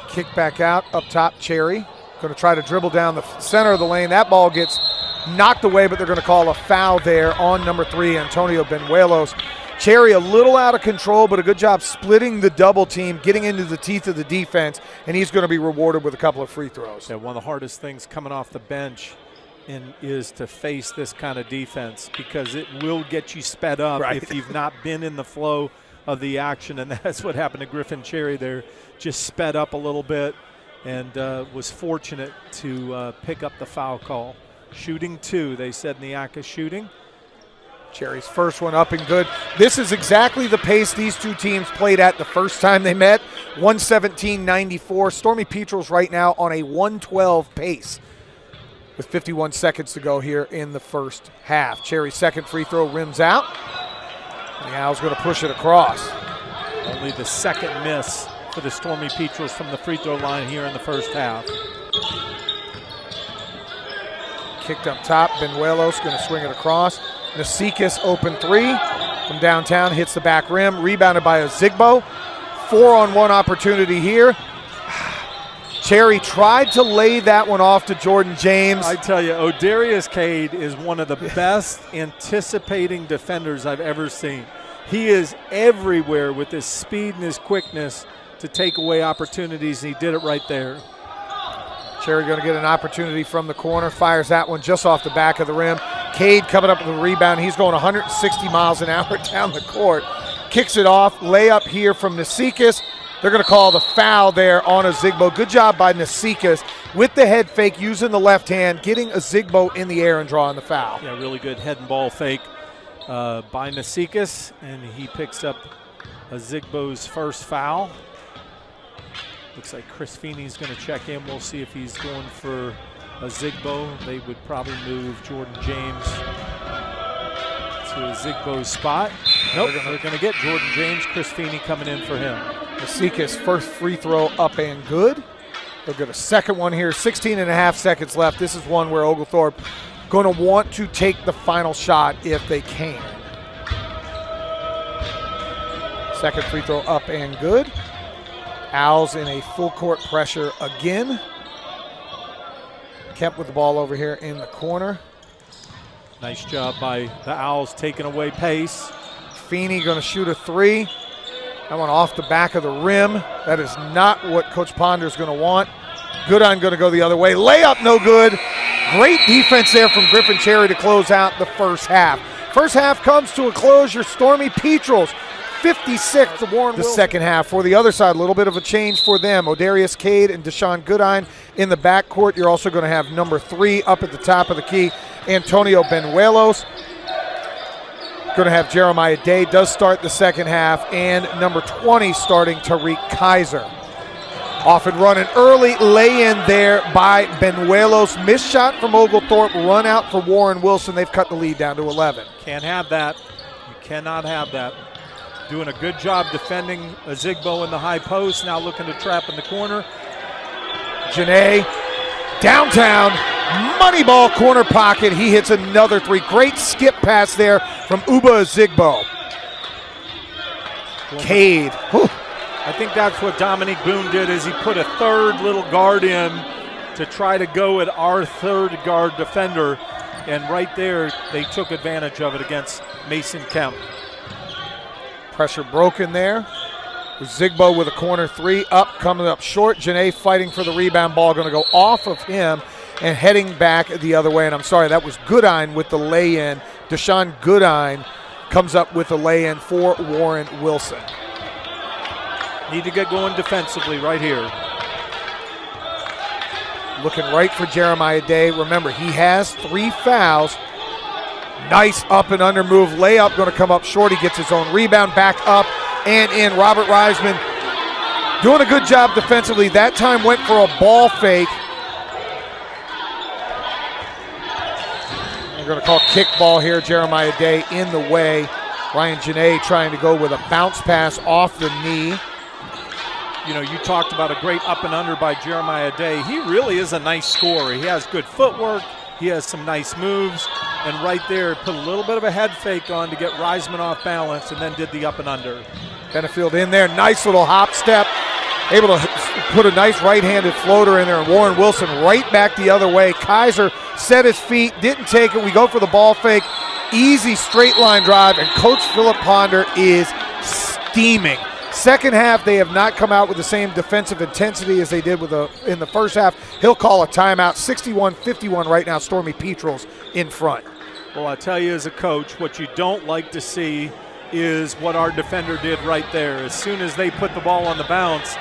A: Kick back out up top. Cherry going to try to dribble down the center of the lane. That ball gets knocked away, but they're going to call a foul there on number 3, Antonio Benuelos. Cherry a little out of control, but a good job splitting the double team, getting into the teeth of the defense, and he's going to be rewarded with a couple of free throws.
B: Yeah, one of the hardest things coming off the bench is to face this kind of defense, because it will get you sped up if you've not been in the flow of the action, and that's what happened to Griffin Cherry there. Just sped up a little bit and was fortunate to pick up the foul call. Shooting 2, they said in the act of shooting.
A: Cherry's first one up and good. This is exactly the pace these two teams played at the first time they met, 117-94. Stormy Petrels right now on a 112 pace with 51 seconds to go here in the first half. Cherry's second free throw rims out. And the Owls going to push it across.
B: Only the second miss for the Stormy Petrels from the free throw line here in the first half.
A: Kicked up top, Benuelos going to swing it across. Nasikas open three from downtown, hits the back rim, rebounded by Ozigbo. 4-on-1 opportunity here. Cherry tried to lay that one off to Jordan James.
B: I tell you, Odarius Cade is one of the best anticipating defenders I've ever seen. He is everywhere with his speed and his quickness to take away opportunities, and he did it right there.
A: Cherry going to get an opportunity from the corner, fires that one just off the back of the rim. Cade coming up with a rebound. He's going 160 miles an hour down the court. Kicks it off, layup here from Nasikas. They're going to call the foul there on Ozigbo. Good job by Nasikas with the head fake, using the left hand, getting Ozigbo in the air and drawing the foul.
B: Yeah, really good head and ball fake by Nasikas, and he picks up Ozigbo's first foul. Looks like Chris Feeney's going to check in. We'll see if he's going for Ozigbo. They would probably move Jordan James to Ozigbo's spot. Nope, they're going to get Jordan James. Chris Feeney coming in for him.
A: Nasikas' first free throw up and good. They'll get a second one here. 16 and a half seconds left. This is one where Oglethorpe going to want to take the final shot if they can. Second free throw up and good. Owls in a full court pressure again. Kemp with the ball over here in the corner.
B: Nice job by the Owls taking away pace.
A: Feeney going to shoot a three. That one off the back of the rim. That is not what Coach Ponder's going to want. Goodine going to go the other way. Layup no good. Great defense there from Griffin Cherry to close out the first half. First half comes to a close. Your Stormy Petrels 56 to Warren Wilson. The second half for the other side, a little bit of a change for them. Odarius Cade and Deshaun Goodine in the backcourt. You're also going to have number 3 up at the top of the key, Antonio Benuelos. Going to have Jeremiah Day, does start the second half, and number 20 starting Tariq Kaiser. Off and running early, lay-in there by Benuelos. Missed shot from Oglethorpe, run out for Warren Wilson. They've cut the lead down to 11.
B: Can't have that. You cannot have that. Doing a good job defending Ozigbo in the high post, now looking to trap in the corner.
A: Janae, downtown, money ball corner pocket. He hits another three. Great skip pass there from Uba Ozigbo. Cade. Whew.
B: I think that's what Dominique Boone did, is he put a third little guard in to try to go at our third guard defender, and right there they took advantage of it against Mason Kemp.
A: Pressure broken there. Ozigbo with a corner three, up, coming up short. Janae fighting for the rebound, ball going to go off of him and heading back the other way. And I'm sorry, that was Goodine with the lay-in. Deshaun Goodine comes up with the lay-in for Warren Wilson.
B: Need to get going defensively right here.
A: Looking right for Jeremiah Day. Remember, he has 3 fouls. Nice up and under move. Layup going to come up short. He gets his own rebound, back up and in. Robert Reisman doing a good job defensively. That time went for a ball fake. They're going to call kickball here. Jeremiah Day in the way. Ryan Janae trying to go with a bounce pass off the knee.
B: You know, you talked about a great up and under by Jeremiah Day. He really is a nice scorer. He has good footwork. He has some nice moves. And right there, put a little bit of a head fake on to get Reisman off balance, and then did the up and under. Benefield
A: in there. Nice little hop step. Able to put a nice right-handed floater in there. And Warren Wilson right back the other way. Kaiser set his feet, didn't take it. We go for the ball fake. Easy straight line drive. And Coach Philip Ponder is steaming. Second half, they have not come out with the same defensive intensity as they did in the first half. He'll call a timeout. 61-51 right now. Stormy Petrels in front.
B: Well, I tell you as a coach, what you don't like to see is what our defender did right there. As soon as they put the ball on the bounce,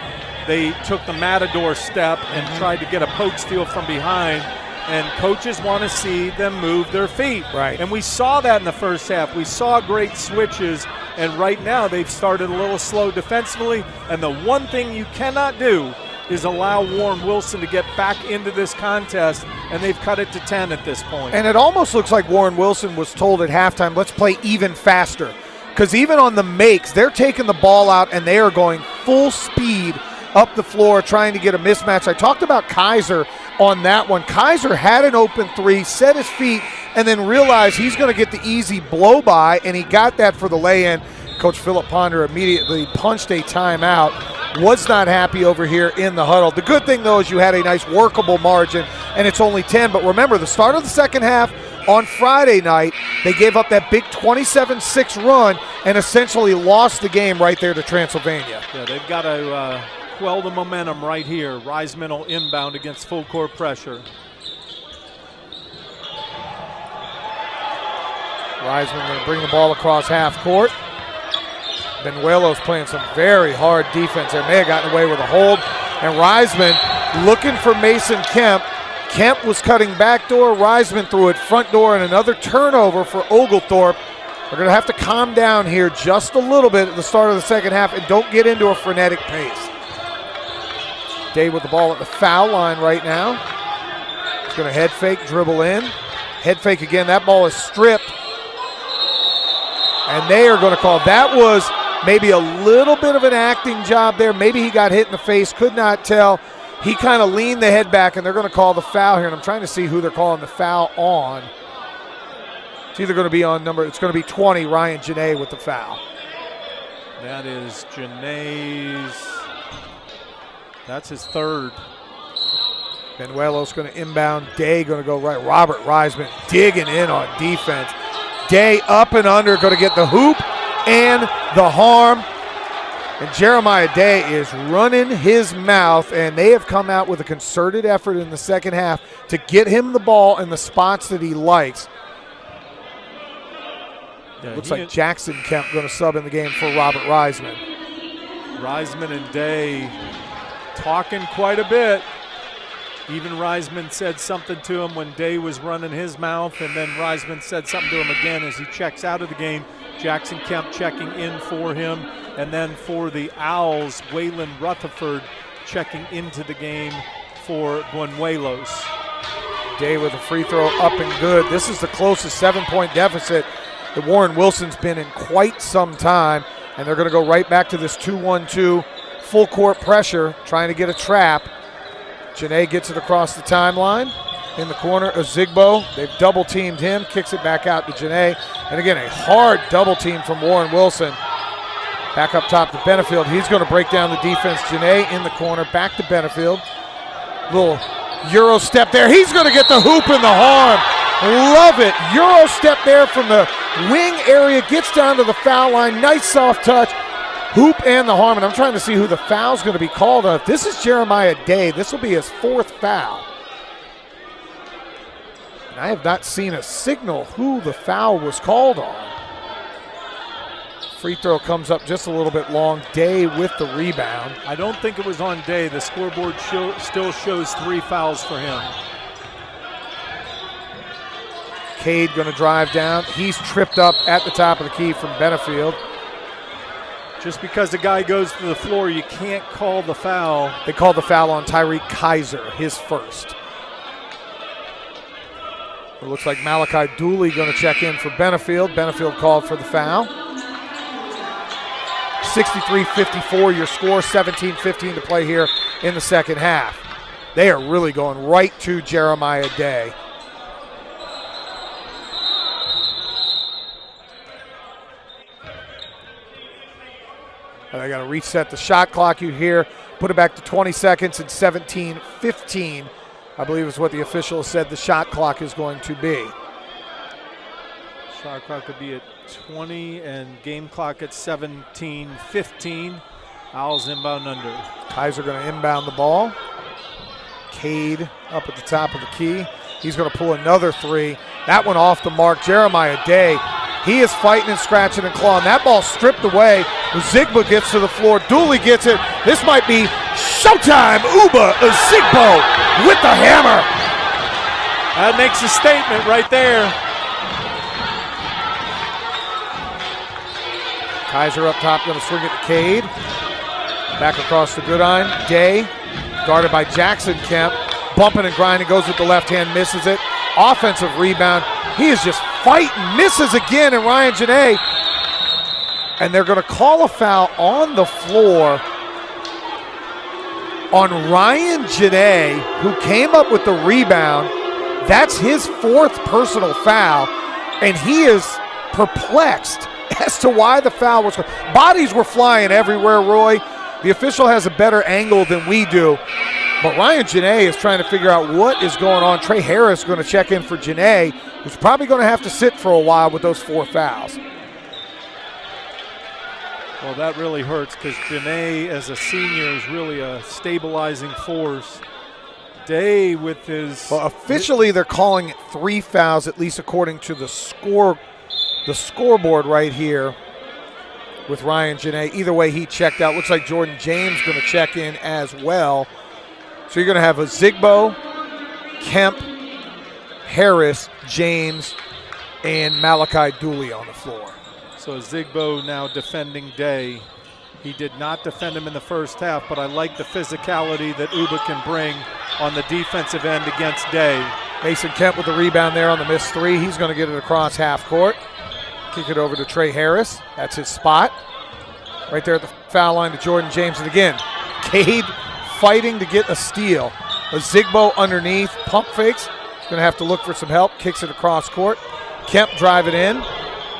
B: they took the matador step and tried to get a poke steal from behind. And coaches want to see them move their feet.
A: Right.
B: And we saw that in the first half. We saw great switches. And right now they've started a little slow defensively. And the one thing you cannot do is allow Warren Wilson to get back into this contest, and they've cut it to 10 at this point.
A: And it almost looks like Warren Wilson was told at halftime, let's play even faster. because even on the makes, they're taking the ball out and they are going full speed up the floor trying to get a mismatch. I talked about Kaiser on that one. Kaiser had an open three, set his feet, and then realized he's going to get the easy blow by, and he got that for the lay-in. Coach Philip Ponder immediately punched a timeout. Was not happy over here in the huddle. The good thing, though, is you had a nice workable margin, and it's only 10. But remember, the start of the second half on Friday night, they gave up that big 27-6 run and essentially lost the game right there to Transylvania.
B: Yeah, they've got to quell the momentum right here. Reisman will inbound against full court pressure.
A: Reisman going to bring the ball across half court. Benuelo's playing some very hard defense there. May have gotten away with a hold. And Reisman looking for Mason Kemp. Kemp was cutting back door. Reisman threw it front door, and another turnover for Oglethorpe. They're going to have to calm down here just a little bit at the start of the second half and don't get into a frenetic pace. Day with the ball at the foul line right now. He's going to head fake, dribble in. Head fake again. That ball is stripped. And they are going to call. That was maybe a little bit of an acting job there. Maybe he got hit in the face, could not tell. He kind of leaned the head back, and they're going to call the foul here. And I'm trying to see who they're calling the foul on. It's either going to be on it's going to be 20, Ryan Janae with the foul.
B: That is Janae's, that's his third.
A: Benuelo's going to inbound. Day going to go right. Robert Reisman digging in on defense. Day up and under, going to get the hoop and the harm. And Jeremiah Day is running his mouth, and they have come out with a concerted effort in the second half to get him the ball in the spots that he likes. Yeah, looks like Jackson Kemp going to sub in the game for Robert Reisman.
B: Reisman and Day talking quite a bit. Even Reisman said something to him when Day was running his mouth, and then Reisman said something to him again as he checks out of the game. Jackson Kemp checking in for him. And then for the Owls, Waylon Rutherford checking into the game for Buenuelos.
A: Day with a free throw up and good. This is the closest 7-point deficit that Warren Wilson's been in quite some time. And they're going to go right back to this 2-1-2 full court pressure, trying to get a trap. Janae gets it across the timeline. In the corner, Ozigbo. They've double-teamed him, kicks it back out to Janae. And again, a hard double team from Warren Wilson. Back up top to Benefield. He's going to break down the defense. Janae in the corner, back to Benefield. Little Euro step there. He's going to get the hoop and the harm. Love it. Euro step there from the wing area, gets down to the foul line. Nice soft touch. Hoop and the harm. And I'm trying to see who the foul's going to be called on. If this is Jeremiah Day, this will be his fourth foul. And I have not seen a signal who the foul was called on. Free throw comes up just a little bit long. Day with the rebound.
B: I don't think it was on Day. The scoreboard still shows 3 fouls for him.
A: Cade going to drive down. He's tripped up at the top of the key from Benefield.
B: Just because the guy goes to the floor, you can't call the foul.
A: They called the foul on Tyreek Kaiser, his first. It looks like Malachi Dooley going to check in for Benefield. Benefield called for the foul. 63-54 your score, 17-15 to play here in the second half. They are really going right to Jeremiah Day. And I got to reset the shot clock you hear, put it back to 20 seconds and 17-15. I believe is what the official said the shot clock is going to be.
B: Shot clock could be at 20 and game clock at 17-15. Owls inbound under.
A: Kaiser going to inbound the ball. Cade up at the top of the key. He's going to pull another three. That one off the mark. Jeremiah Day, he is fighting and scratching and clawing. That ball stripped away. Ozigbo gets to the floor. Dooley gets it. This might be showtime. Ozigbo with the hammer.
B: That makes a statement right there.
A: Kaiser up top, going to swing it to Cade. Back across the Goodine. Day, guarded by Jackson Kemp. Bumping and grinding, goes with the left hand, misses it. Offensive rebound. He is just fighting, misses again, and Ryan Janae and they're going to call a foul on the floor on Ryan Janae, who came up with the rebound. That's his 4th personal foul, and he is perplexed as to why the foul was. Bodies were flying everywhere, Roy. The official has a better angle than we do, but Ryan Janae is trying to figure out what is going on. Trey Harris is going to check in for Janae, who's probably going to have to sit for a while with those 4 fouls.
B: Well, that really hurts because Janae, as a senior, is really a stabilizing force. Day with his...
A: Well, officially they're calling it 3 fouls, at least according to the scoreboard right here with Ryan Janae. Either way, he checked out. Looks like Jordan James going to check in as well. So you're going to have a Zigbo, Kemp, Harris, James, and Malachi Dooley on the floor.
B: So Zigbo now defending Day. He did not defend him in the first half, but I like the physicality that Uba can bring on the defensive end against Day.
A: Mason Kemp with the rebound there on the missed 3. He's going to get it across half court. Kick it over to Trey Harris. That's his spot. Right there at the foul line to Jordan James. And again, Cade fighting to get a steal. A Zigbo underneath, pump fakes. He's going to have to look for some help. Kicks it across court. Kemp drive it in.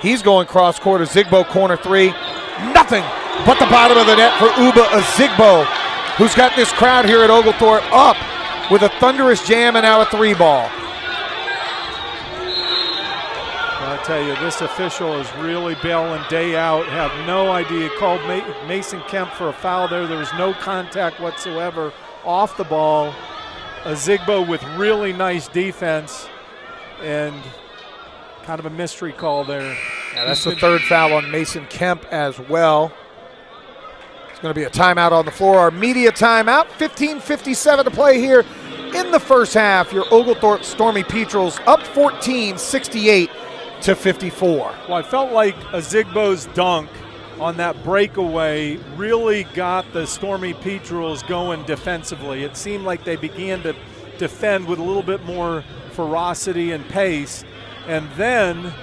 A: He's going cross court. A Zigbo corner 3. Nothing but the bottom of the net for Uba Zigbo, who's got this crowd here at Oglethorpe up with a thunderous jam and now a 3-ball.
B: I tell you, this official is really bailing Day out. Have no idea. Called Mason Kemp for a foul there. There was no contact whatsoever off the ball. A Zigbo with really nice defense and kind of a mystery call there.
A: Yeah, that's the 3rd foul on Mason Kemp as well. It's going to be a timeout on the floor. Our media timeout. 15:57 to play here in the first half. Your Oglethorpe Stormy Petrels up 14, 68-54.
B: Well, I felt like a Zigbo's dunk on that breakaway really got the Stormy Petrels going defensively. It seemed like they began to defend with a little bit more ferocity and pace. And then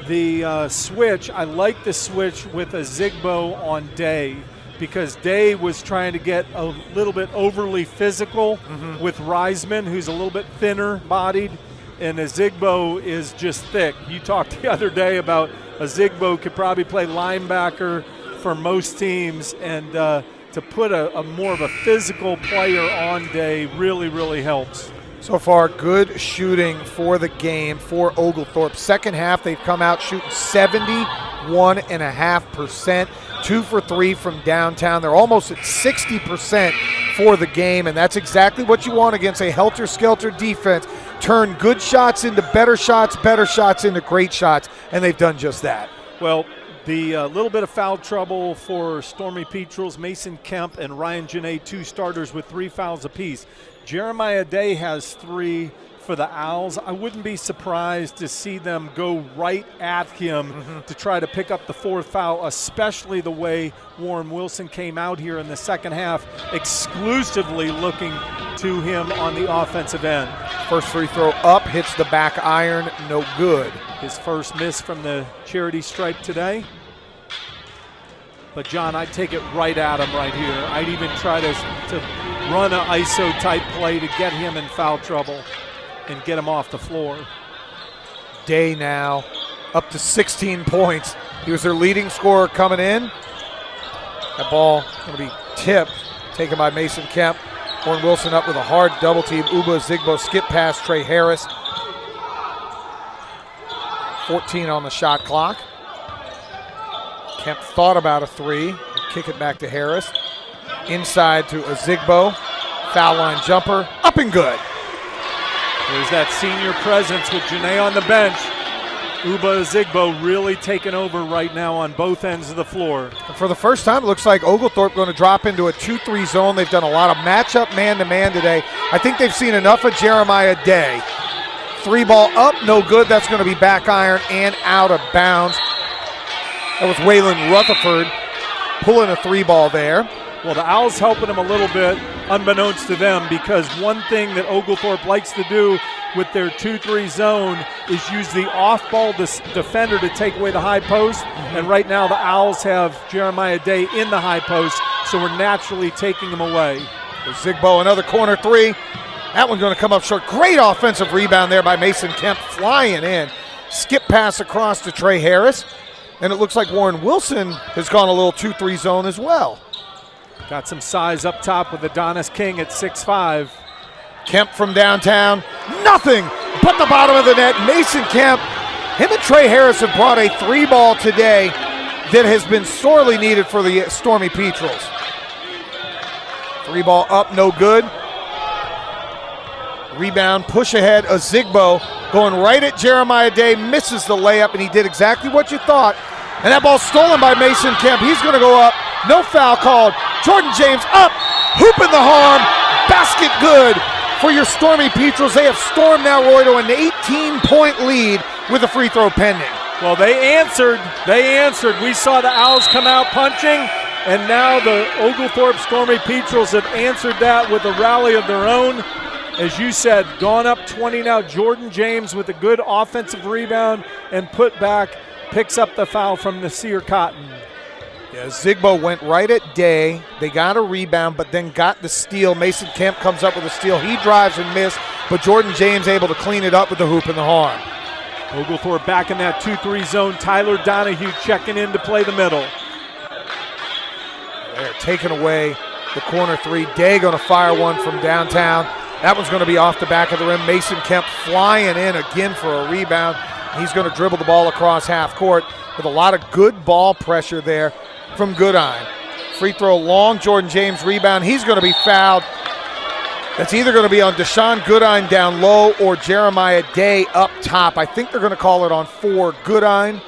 B: the switch, I like the switch with a Zigbo on Day because Day was trying to get a little bit overly physical with Reisman, who's a little bit thinner bodied, and a Zigbo is just thick. You talked the other day about a Zigbo could probably play linebacker for most teams, and to put a more of a physical player on Day really, really helps.
A: So far, good shooting for the game for Oglethorpe. Second half, they've come out shooting 71.5%, 2 for 3 from downtown. They're almost at 60% for the game, and that's exactly what you want against a helter-skelter defense. Turn good shots into better shots into great shots, and they've done just that.
B: Well, the little bit of foul trouble for Stormy Petrels, Mason Kemp and Ryan Janae, 2 starters with 3 fouls apiece. Jeremiah Day has 3 for the Owls. I wouldn't be surprised to see them go right at him to try to pick up the 4th foul, especially the way Warren Wilson came out here in the second half, exclusively looking to him on the offensive end.
A: First free throw up, hits the back iron, no good.
B: His first miss from the charity stripe today. But, John, I'd take it right at him right here. I'd even try to run an ISO-type play to get him in foul trouble and get him off the floor.
A: Day now up to 16 points. He was their leading scorer coming in. That ball going to be tipped, taken by Mason Kemp. Warren Wilson up with a hard double team. Uba Zigbo skip past Trey Harris. 14 on the shot clock. Kemp thought about a 3. Kick it back to Harris. Inside to a Zigbo. Foul line jumper. Up and good.
B: There's that senior presence with Janae on the bench. Uba Zigbo really taking over right now on both ends of the floor.
A: And for the first time, it looks like Oglethorpe going to drop into a 2-3 zone. They've done a lot of matchup man-to-man today. I think they've seen enough of Jeremiah Day. 3-ball up, no good. That's going to be back iron and out of bounds. That was Waylon Rutherford pulling a 3-ball there.
B: Well, the Owls helping him a little bit, unbeknownst to them, because one thing that Oglethorpe likes to do with their 2-3 zone is use the off-ball defender to take away the high post. And right now the Owls have Jeremiah Day in the high post, so we're naturally taking him away.
A: Zigbo, another corner three. That one's going to come up short. Great offensive rebound there by Mason Kemp, flying in. Skip pass across to Trey Harris. And it looks like Warren Wilson has gone a little 2-3 zone as well.
B: Got some size up top with Adonis King at 6'5".
A: Kemp from downtown, nothing but the bottom of the net. Mason Kemp, him and Trey Harris have brought a 3-ball today that has been sorely needed for the Stormy Petrels. 3-ball up, no good. Rebound, push ahead, Zigbo going right at Jeremiah Day, misses the layup, and he did exactly what you thought. And that ball's stolen by Mason Kemp. He's going to go up, no foul called. Jordan James up, hoop in the harm, basket good for your Stormy Petrels. They have stormed now, Roy, to an 18-point lead with a free throw pending.
B: Well, they answered. We saw the Owls come out punching, and now the Oglethorpe Stormy Petrels have answered that with a rally of their own. As you said, gone up 20 now. Jordan James with a good offensive rebound and put back, picks up the foul from Nasir Cotton.
A: Yeah, Zigbo went right at Day. They got a rebound, but then got the steal. Mason Kemp comes up with a steal. He drives and missed, but Jordan James able to clean it up with the hoop in the harm.
B: Oglethorpe back in that 2-3 zone. Tyler Donahue checking in to play the middle.
A: They're taking away the corner three. Day going to fire one from downtown. That one's going to be off the back of the rim. Mason Kemp flying in again for a rebound. He's going to dribble the ball across half court with a lot of good ball pressure there from Goodine. Free throw long, Jordan James rebound. He's going to be fouled. That's either going to be on Deshaun Goodine down low or Jeremiah Day up top. I think they're going to call it on 4 Goodine.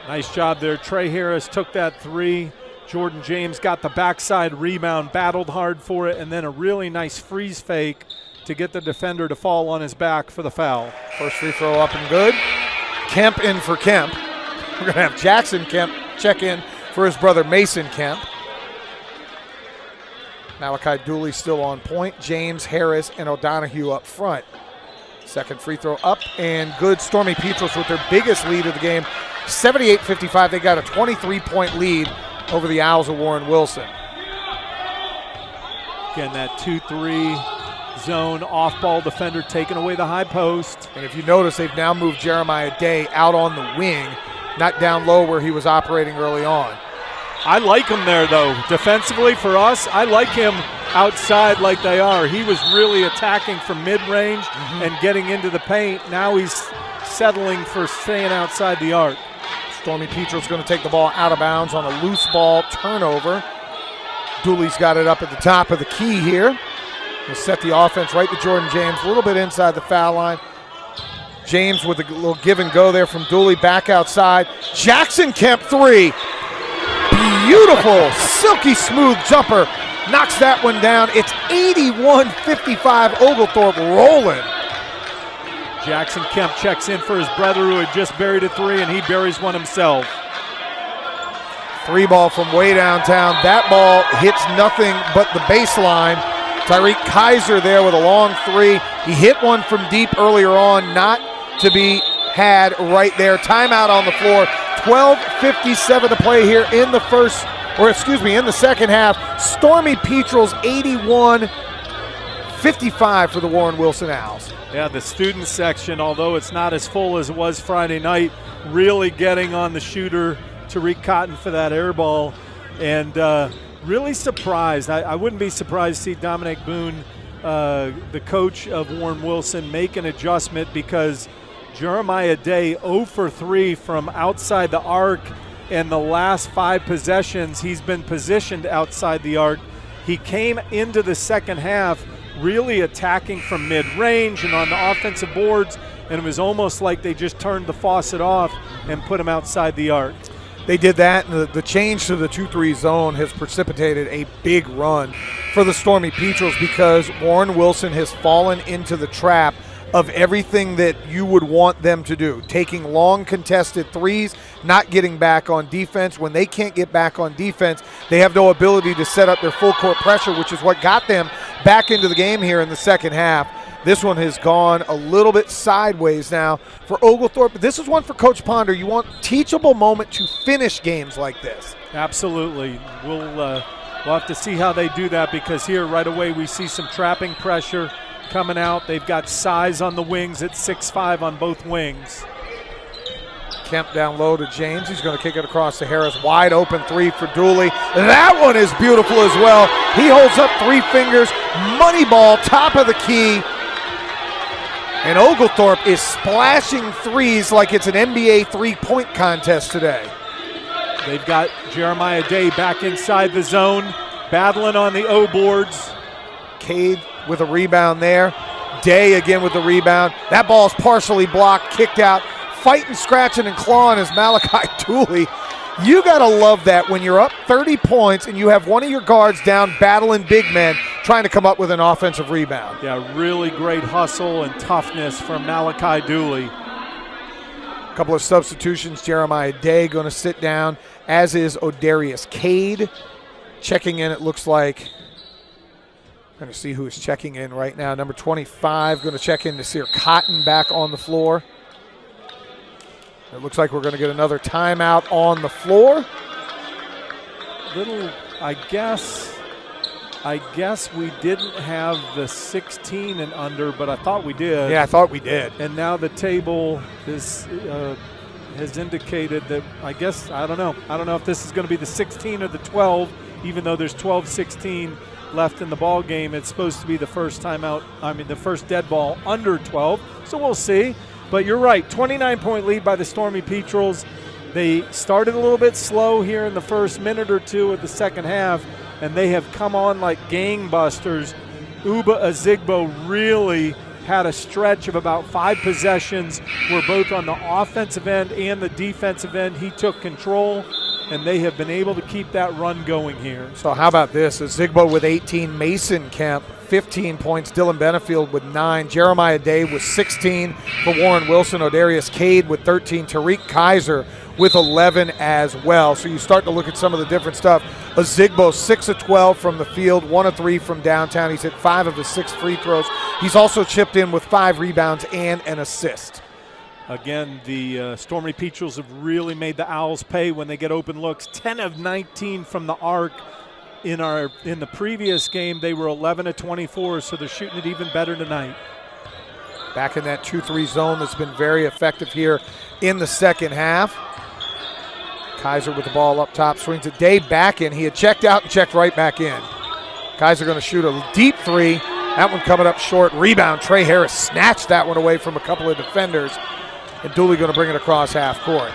B: Nice job there. Trey Harris took that three. Jordan James got the backside rebound, battled hard for it, and then a really nice freeze fake to get the defender to fall on his back for the foul.
A: First free throw up and good. Kemp in for Kemp. We're going to have Jackson Kemp check in for his brother Mason Kemp. Malachi Dooley still on point. James, Harris, and O'Donohue up front. Second free throw up and good. Stormy Petrels with their biggest lead of the game, 78-55. They got a 23-point lead over the Owls of Warren Wilson.
B: Again, that 2-3 zone off-ball defender taking away the high post.
A: And if you notice, they've now moved Jeremiah Day out on the wing, not down low where he was operating early on.
B: I like him there, though. Defensively for us, I like him outside like they are. He was really attacking from mid-range and getting into the paint. Now he's settling for staying outside the arc. Stormy
A: Petrels going to take the ball out of bounds on a loose ball turnover. Dooley's got it up at the top of the key here. He'll set the offense right to Jordan James, a little bit inside the foul line. James with a little give and go there from Dooley, back outside. Jackson Kemp three. Beautiful, silky smooth jumper. Knocks that one down. It's 81-55, Oglethorpe rolling.
B: Jackson Kemp checks in for his brother who had just buried a three, and he buries one himself.
A: 3-ball from way downtown. That ball hits nothing but the baseline. Tyreek Kaiser there with a long three. He hit one from deep earlier on, not to be had right there. Timeout on the floor. 12:57 to play here in the in the second half. Stormy Petrels 81-55 for the Warren Wilson Owls.
B: Yeah, the student section, although it's not as full as it was Friday night, really getting on the shooter, Tariq Cotton, for that air ball. And really surprised. I wouldn't be surprised to see Dominic Boone, the coach of Warren Wilson, make an adjustment because Jeremiah Day 0 for 3 from outside the arc, and the last 5 possessions he's been positioned outside the arc. He came into the second half really attacking from mid-range and on the offensive boards, and it was almost like they just turned the faucet off and put him outside the arc.
A: They did that, and the change to the 2-3 zone has precipitated a big run for the Stormy Petrels because Warren Wilson has fallen into the trap of everything that you would want them to do, taking long contested threes, not getting back on defense. When they can't get back on defense, they have no ability to set up their full court pressure, which is what got them back into the game here in the second half. This one has gone a little bit sideways now for Oglethorpe. This is one for Coach Ponder. You want teachable moment to finish games like this.
B: Absolutely. We'll have to see how they do that, because here right away we see some trapping pressure coming out. They've got size on the wings at 6'5" on both wings.
A: Kemp down low to James. He's going to kick it across to Harris. Wide open three for Dooley. That one is beautiful as well. He holds up 3 fingers. Money ball, top of the key. And Oglethorpe is splashing threes like it's an NBA three-point contest today.
B: They've got Jeremiah Day back inside the zone, battling on the O boards.
A: Cade with a rebound there. Day again with the rebound. That ball's partially blocked, kicked out. Fighting, scratching, and clawing is Malachi Dooley. You got to love that when you're up 30 points and you have one of your guards down battling big men trying to come up with an offensive rebound.
B: Yeah, really great hustle and toughness from Malachi Dooley.
A: A couple of substitutions. Jeremiah Day going to sit down, as is Odarius Cade. Checking in, it looks like. Going to see who is checking in right now. Number 25 going to check in to Sear Cotton back on the floor. It looks like we're going to get another timeout on the floor.
B: I guess we didn't have the 16 and under, but I thought we did.
A: Yeah, I thought we did.
B: And now the table has indicated that, I don't know. I don't know if this is going to be the 16 or the 12, even though there's 12-16 left in the ball game. It's supposed to be the first the first dead ball under 12, so we'll see. But you're right, 29-point lead by the Stormy Petrels. They started a little bit slow here in the first minute or two of the second half, and they have come on like gangbusters. Uba Azigbo really had a stretch of about 5 possessions where both on the offensive end and the defensive end he took control, and they have been able to keep that run going here.
A: So how about this? Azigbo with 18, Mason Kemp 15 points, Dylan Benefield with 9, Jeremiah Day with 16 for Warren Wilson, Odarius Cade with 13, Tariq Kaiser with 11 as well. So you start to look at some of the different stuff. Azigbo 6 of 12 from the field, 1 of 3 from downtown. He's hit 5 of his 6 free throws. He's also chipped in with 5 rebounds and an assist.
B: Again, the Stormy Petrels have really made the Owls pay when they get open looks. 10 of 19 from the arc. In the previous game, they were 11 of 24, so they're shooting it even better tonight.
A: Back in that 2-3 zone that's been very effective here in the second half. Kaiser with the ball up top, swings it. Day back in. He had checked out and checked right back in. Kaiser going to shoot a deep 3. That one coming up short. Rebound. Trey Harris snatched that one away from a couple of defenders. And Dooley going to bring it across half court.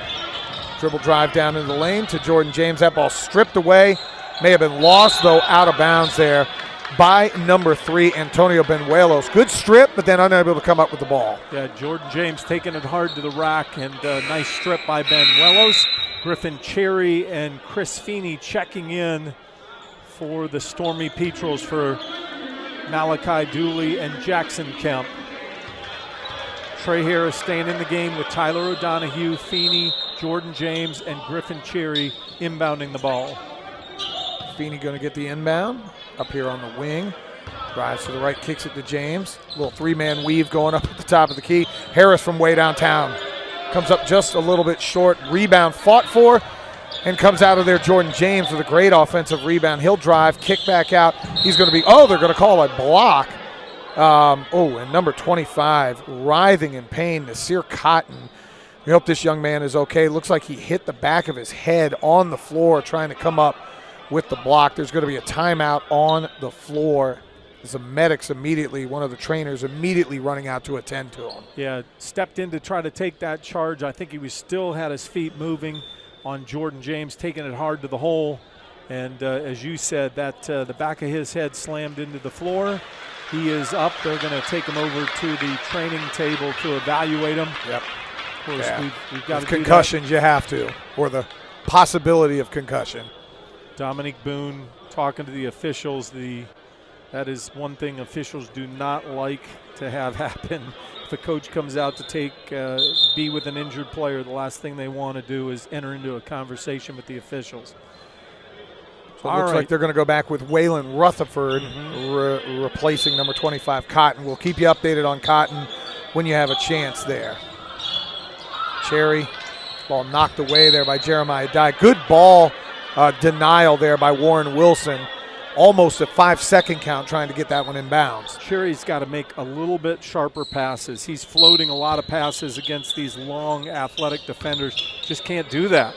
A: Dribble drive down into the lane to Jordan James. That ball stripped away. May have been lost, though, out of bounds there by number 3, Antonio Benuelos. Good strip, but then unable to come up with the ball.
B: Yeah, Jordan James taking it hard to the rack, and nice strip by Benuelos. Griffin Cherry and Chris Feeney checking in for the Stormy Petrels for Malachi Dooley and Jackson Kemp. Trey Harris staying in the game with Tyler O'Donohue, Feeney, Jordan James, and Griffin Cherry inbounding the ball.
A: Feeney going to get the inbound up here on the wing. Drives to the right, kicks it to James. Little 3-man weave going up at the top of the key. Harris from way downtown comes up just a little bit short. Rebound fought for and comes out of there. Jordan James with a great offensive rebound. He'll drive, kick back out. He's going to be, they're going to call a block. And number 25, writhing in pain, Nasir Cotton. We hope this young man is okay. Looks like he hit the back of his head on the floor trying to come up with the block. There's going to be a timeout on the floor. The medics immediately, one of the trainers immediately running out to attend to him.
B: Yeah, stepped in to try to take that charge. I think he still had his feet moving on Jordan James, taking it hard to the hole. And as you said, that the back of his head slammed into the floor. He is up. They're going to take him over to the training table to evaluate him.
A: Yep.
B: Of course, we've got
A: with concussions, you have to, or the possibility of concussion.
B: Dominique Boone talking to the officials. That is one thing officials do not like to have happen. If a coach comes out to be with an injured player, the last thing they want to do is enter into a conversation with the officials.
A: So it looks like they're going to go back with Waylon Rutherford replacing number 25 Cotton. We'll keep you updated on Cotton when you have a chance there. Cherry, ball knocked away there by Jeremiah Dye. Good ball denial there by Warren Wilson. Almost a 5-second count trying to get that one in bounds.
B: Cherry's got to make a little bit sharper passes. He's floating a lot of passes against these long athletic defenders. Just can't do that.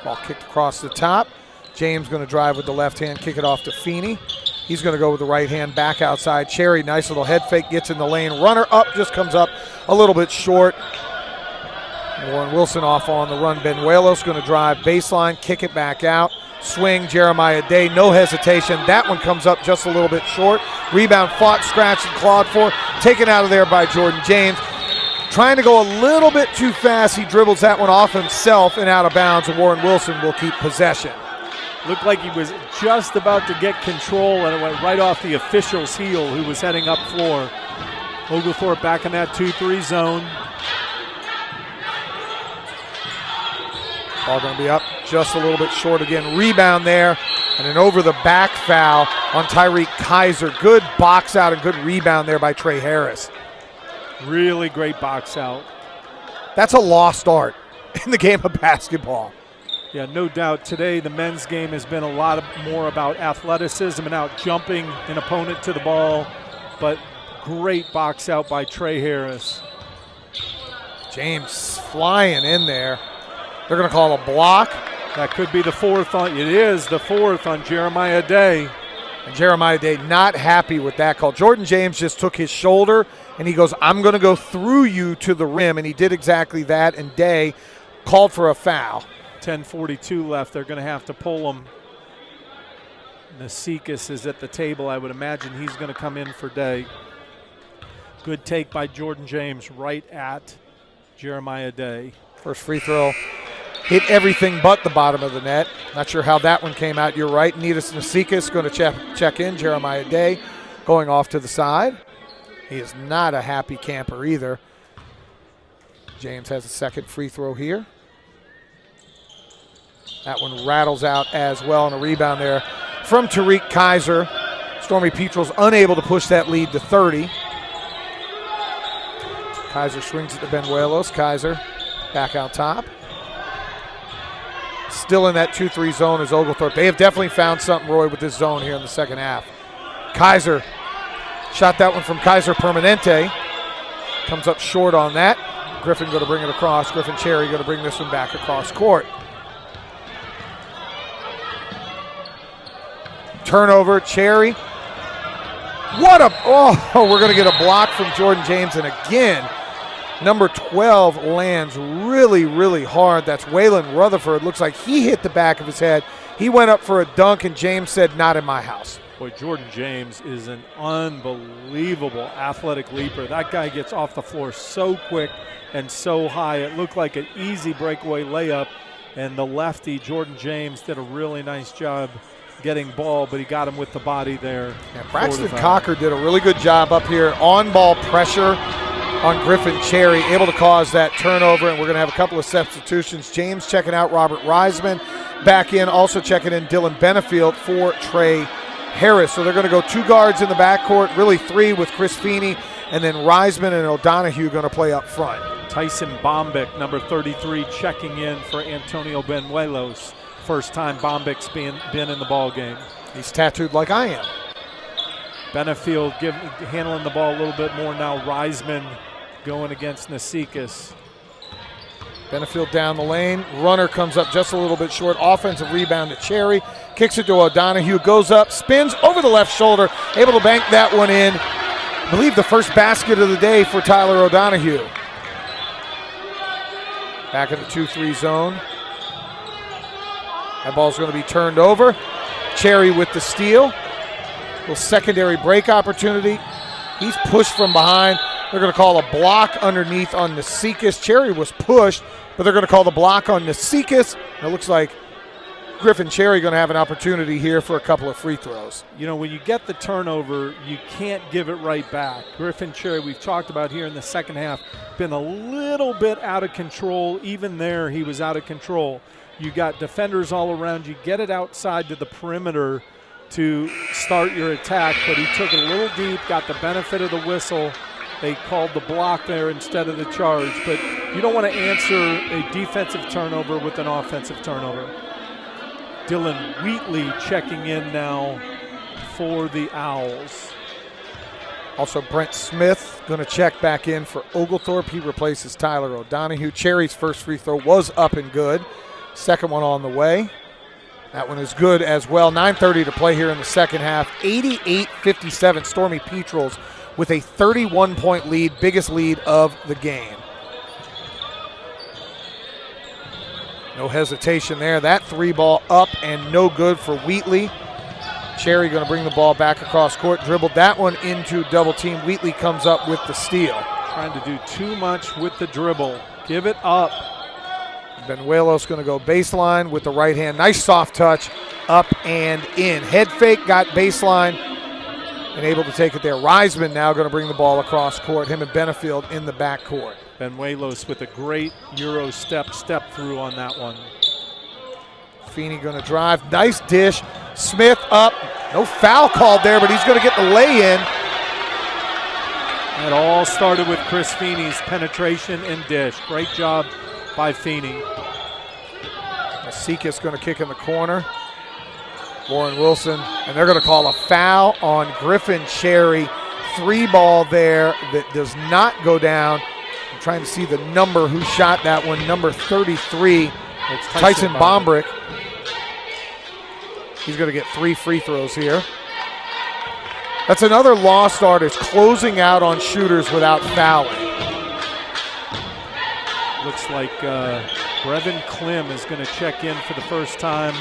A: Ball kicked across the top. James going to drive with the left hand, kick it off to Feeney. He's going to go with the right hand back outside. Cherry, nice little head fake, gets in the lane. Runner up, just comes up a little bit short. Warren Wilson off on the run. Benuelos going to drive baseline, kick it back out. Swing, Jeremiah Day, no hesitation. That one comes up just a little bit short. Rebound fought, scratched, and clawed for. Taken out of there by Jordan James. Trying to go a little bit too fast. He dribbles that one off himself and out of bounds, and Warren Wilson will keep possession.
B: Looked like he was just about to get control, and it went right off the official's heel who was heading up floor. Oglethorpe back in that 2-3 zone.
A: Ball going to be up just a little bit short again. Rebound there, and an over-the-back foul on Tyreek Kaiser. Good box out and good rebound there by Trey Harris.
B: Really great box out.
A: That's a lost art in the game of basketball.
B: Yeah, no doubt. Today the men's game has been a lot more about athleticism and out jumping an opponent to the ball, but great box out by Trey Harris.
A: James flying in there. They're going to call a block.
B: That could be the fourth on, it is the fourth on Jeremiah Day.
A: And Jeremiah Day not happy with that call. Jordan James just took his shoulder and he goes, I'm going to go through you to the rim, and he did exactly that, and Day called for a foul.
B: 10:42 left. They're going to have to pull him. Nasikas is at the table. I would imagine he's going to come in for Day. Good take by Jordan James right at Jeremiah Day.
A: First free throw hit everything but the bottom of the net. Not sure how that one came out. You're right. Nitas Nasikas going to check in. Jeremiah Day going off to the side. He is not a happy camper either. James has a second free throw here. That one rattles out as well, and a rebound there from Tyreek Kaiser. Stormy Petrel's unable to push that lead to 30. Kaiser swings it to Benuelos. Kaiser back out top. Still in that 2-3 zone is Oglethorpe. They have definitely found something, Roy, with this zone here in the second half. Kaiser shot that one from Kaiser Permanente. Comes up short on that. Griffin going to bring it across. Griffin Cherry going to bring this one back across court. Turnover, Cherry. We're going to get a block from Jordan James, and again, number 12 lands really, really hard. That's Waylon Rutherford. Looks like he hit the back of his head. He went up for a dunk, and James said, not in my house.
B: Boy, Jordan James is an unbelievable athletic leaper. That guy gets off the floor so quick and so high. It looked like an easy breakaway layup, and the lefty, Jordan James, did a really nice job getting ball, but he got him with the body there.
A: Yeah, Braxton Cocker did a really good job up here. On-ball pressure on Griffin Cherry, able to cause that turnover, and we're going to have a couple of substitutions. James checking out Robert Reisman. Back in, also checking in Dylan Benefield for Trey Harris. So they're going to go two guards in the backcourt, really three with Chris Feeney, and then Reisman and O'Donohue going to play up front.
B: Tyson Bombick, number 33, checking in for Antonio Benuelos. First time Bombick's been in the ball game.
A: He's tattooed like I am.
B: Benefield handling the ball a little bit more now. Reisman going against Nasikas.
A: Benefield down the lane. Runner comes up just a little bit short. Offensive rebound to Cherry. Kicks it to O'Donohue. Goes up, spins over the left shoulder. Able to bank that one in. I believe the first basket of the day for Tyler O'Donohue. Back in the 2-3 zone. That ball's going to be turned over. Cherry with the steal. Little secondary break opportunity. He's pushed from behind. They're going to call a block underneath on Nasikas. Cherry was pushed, but they're going to call the block on Nasikas. It looks like Griffin Cherry going to have an opportunity here for a couple of free throws.
B: You know, when you get the turnover, you can't give it right back. Griffin Cherry, we've talked about here in the second half, been a little bit out of control. Even there, he was out of control. You got defenders all around you. Get it outside to the perimeter to start your attack, but he took it a little deep, got the benefit of the whistle. They called the block there instead of the charge, but you don't want to answer a defensive turnover with an offensive turnover. Dylan Wheatley checking in now for the Owls.
A: Also, Brent Smith going to check back in for Oglethorpe. He replaces Tyler O'Donohue. Cherry's first free throw was up and good. Second one on the way. That one is good as well. 9:30 to play here in the second half. 88-57, Stormy Petrels with a 31-point lead, biggest lead of the game. No hesitation there. That three ball up and no good for Wheatley. Cherry going to bring the ball back across court, dribbled that one into double team. Wheatley comes up with the steal.
B: Trying to do too much with the dribble. Give it up.
A: Benuelos going to go baseline with the right hand. Nice soft touch, up and in. Head fake, got baseline, and able to take it there. Reisman now going to bring the ball across court. Him and Benefield in the backcourt.
B: Benuelos with a great Euro step through on that one.
A: Feeney going to drive. Nice dish. Smith up. No foul called there, but he's going to get the lay-in.
B: It all started with Chris Feeney's penetration and dish. Great job by Feeney.
A: Masikis going to kick in the corner. Warren Wilson, and they're going to call a foul on Griffin Cherry. Three ball there that does not go down. I'm trying to see the number who shot that one. Number 33,
B: it's
A: Tyson Bombrick. He's going to get 3 free throws here. That's another lost art, is closing out on shooters without fouling.
B: Looks like Brevin Klim is going to check in for the first time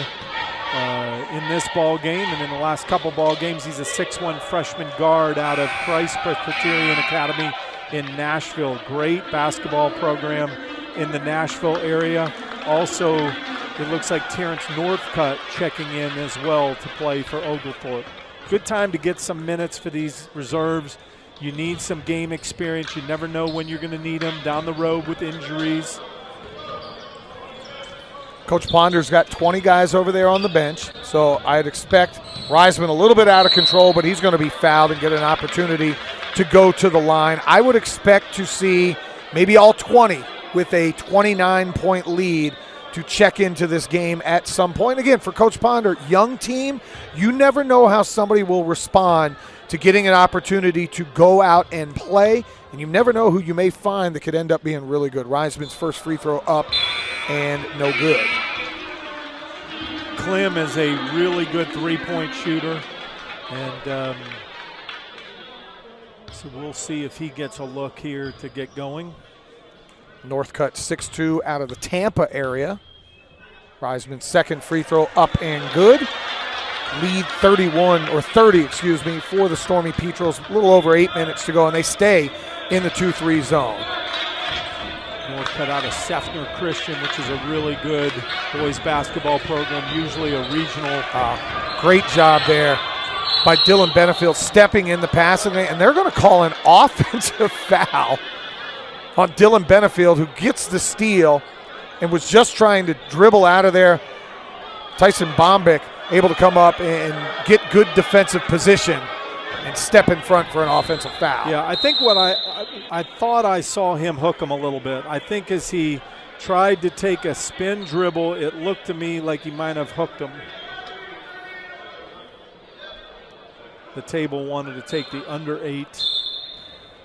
B: in this ball game, and in the last couple ball games, he's a 6'1" freshman guard out of Christ Presbyterian Academy in Nashville. Great basketball program in the Nashville area. Also, it looks like Terrence Northcutt checking in as well to play for Oglethorpe. Good time to get some minutes for these reserves. You need some game experience. You never know when you're going to need them down the road with injuries.
A: Coach Ponder's got 20 guys over there on the bench, so I'd expect Reisman a little bit out of control, but he's going to be fouled and get an opportunity to go to the line. I would expect to see maybe all 20 with a 29-point lead to check into this game at some point. Again, for Coach Ponder, young team, you never know how somebody will respond to getting an opportunity to go out and play, and you never know who you may find that could end up being really good. Reisman's first free throw up and no good.
B: Klim is a really good three-point shooter, and so we'll see if he gets a look here to get going.
A: Northcutt 6'2" out of the Tampa area. Reisman's second free throw up and good. Lead 30 for the Stormy Petrels. A little over 8 minutes to go, and they stay in the 2-3 zone.
B: Northcutt out of Sefner Christian, which is a really good boys basketball program, usually a regional.
A: Great job there by Dylan Benefield stepping in the passing lane, and they're going to call an offensive foul on Dylan Benefield, who gets the steal and was just trying to dribble out of there. Tyson Bombick able to come up and get good defensive position and step in front for an offensive foul.
B: Yeah, I think what I thought I saw him hook him a little bit. I think as he tried to take a spin dribble, it looked to me like he might have hooked him. The table wanted to take the under 8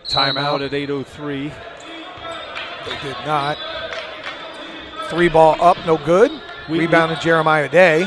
B: timeout at 8:03.
A: They did not. Three ball up, no good. Rebounded Jeremiah Day.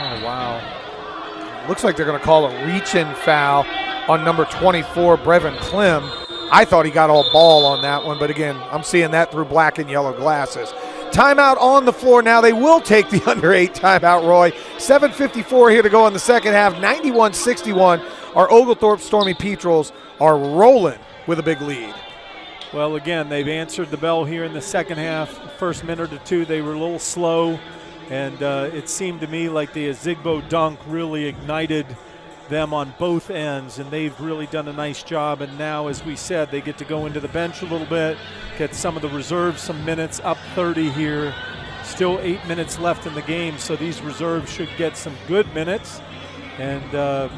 B: Oh, wow.
A: Looks like they're going to call a reach-in foul on number 24, Brevin Klim. I thought he got all ball on that one, but again, I'm seeing that through black and yellow glasses. Timeout on the floor now. They will take the under 8 timeout, Roy. 7:54 here to go in the second half. 91-61. Our Oglethorpe Stormy Petrels are rolling with a big lead.
B: Well, again, they've answered the bell here in the second half. First minute or two, they were a little slow, and it seemed to me like the Azigbo dunk really ignited them on both ends, and they've really done a nice job. And now, as we said, they get to go into the bench a little bit, get some of the reserves some minutes, up 30 here. Still 8 minutes left in the game, so these reserves should get some good minutes and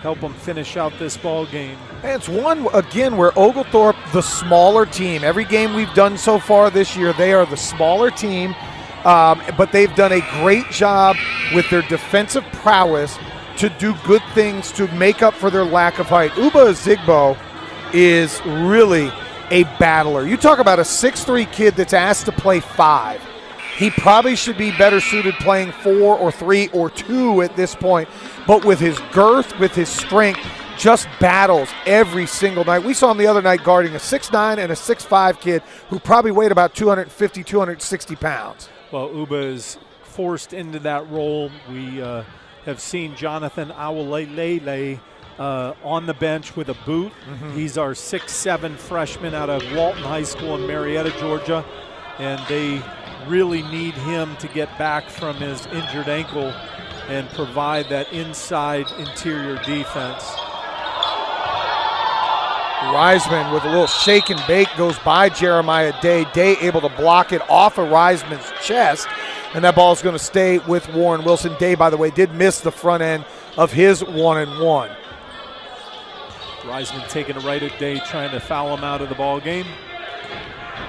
B: help them finish out this ball game.
A: And it's one, again, where Oglethorpe, the smaller team, every game we've done so far this year, they are the smaller team, but they've done a great job with their defensive prowess to do good things to make up for their lack of height. Uba Zigbo is really a battler. You talk about a 6'3" kid that's asked to play 5. He probably should be better suited playing 4 or 3 or 2 at this point. But with his girth, with his strength, just battles every single night. We saw him the other night guarding a 6'9" and a 6'5" kid who probably weighed about 250, 260 pounds.
B: Well, Uba is forced into that role. We have seen Jonathan Awalelele on the bench with a boot. He's our 6'7" freshman out of Walton High School in Marietta, Georgia. And they really need him to get back from his injured ankle and provide that inside interior defense.
A: Reisman with a little shake and bake goes by Jeremiah Day. Day able to block it off of Reisman's chest, and that ball is going to stay with Warren Wilson. Day, by the way, did miss the front end of his 1-and-1.
B: Reisman taking it right at Day, trying to foul him out of the ball game.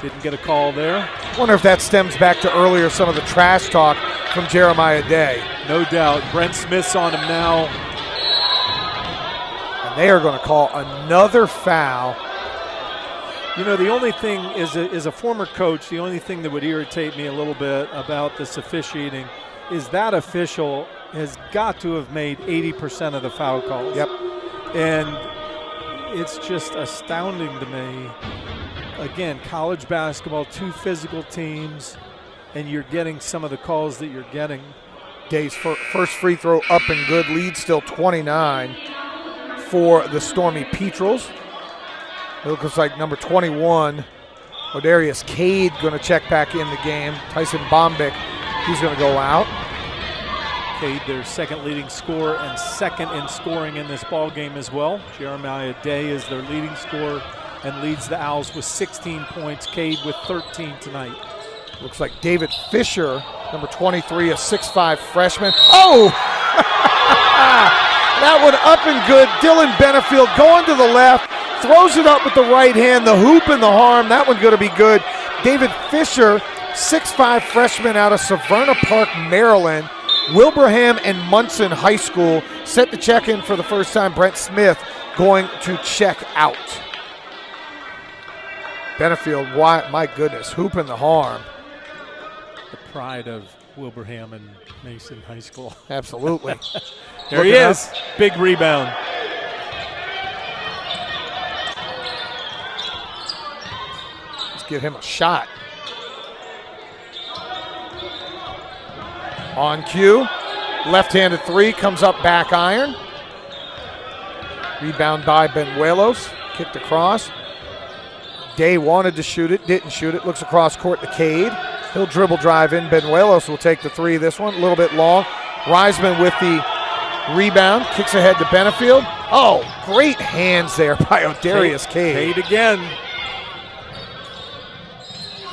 B: Didn't get a call there.
A: Wonder if that stems back to earlier some of the trash talk from Jeremiah Day.
B: No doubt. Brent Smith's on him now.
A: And they are going to call another foul.
B: You know, the only thing is a former coach, the only thing that would irritate me a little bit about this officiating is that official has got to have made 80% of the foul calls.
A: Yep.
B: And it's just astounding to me. Again, college basketball, 2 physical teams, and you're getting some of the calls that you're getting.
A: Day's first free throw up and good. Lead still 29 for the Stormy Petrels. It looks like number 21, Odarius Cade, going to check back in the game. Tyson Bombick, he's going to go out.
B: Cade, their second leading scorer and second in scoring in this ball game as well. Jeremiah Day is their leading scorer and leads the Owls with 16 points. Cade with 13 tonight.
A: Looks like David Fisher, number 23, a 6'5" freshman. Oh! That one up and good. Dylan Benefield going to the left, throws it up with the right hand, the hoop and the harm. That one's going to be good. David Fisher, 6'5" freshman out of Severna Park, Maryland. Wilbraham and Munson High School set to check in for the first time. Brent Smith going to check out. Benefield, why, my goodness, hooping the harm.
B: The pride of Wilbraham and Mason High School.
A: Absolutely.
B: There he is. Big rebound.
A: Let's give him a shot. On cue, left-handed 3, comes up back iron. Rebound by Benuelos, kicked across. Day wanted to shoot it, didn't shoot it. Looks across court to Cade. He'll dribble drive in. Benuelos will take the 3 this one, a little bit long. Reisman with the rebound, kicks ahead to Benefield. Oh, great hands there by Odarius Cade.
B: Cade again.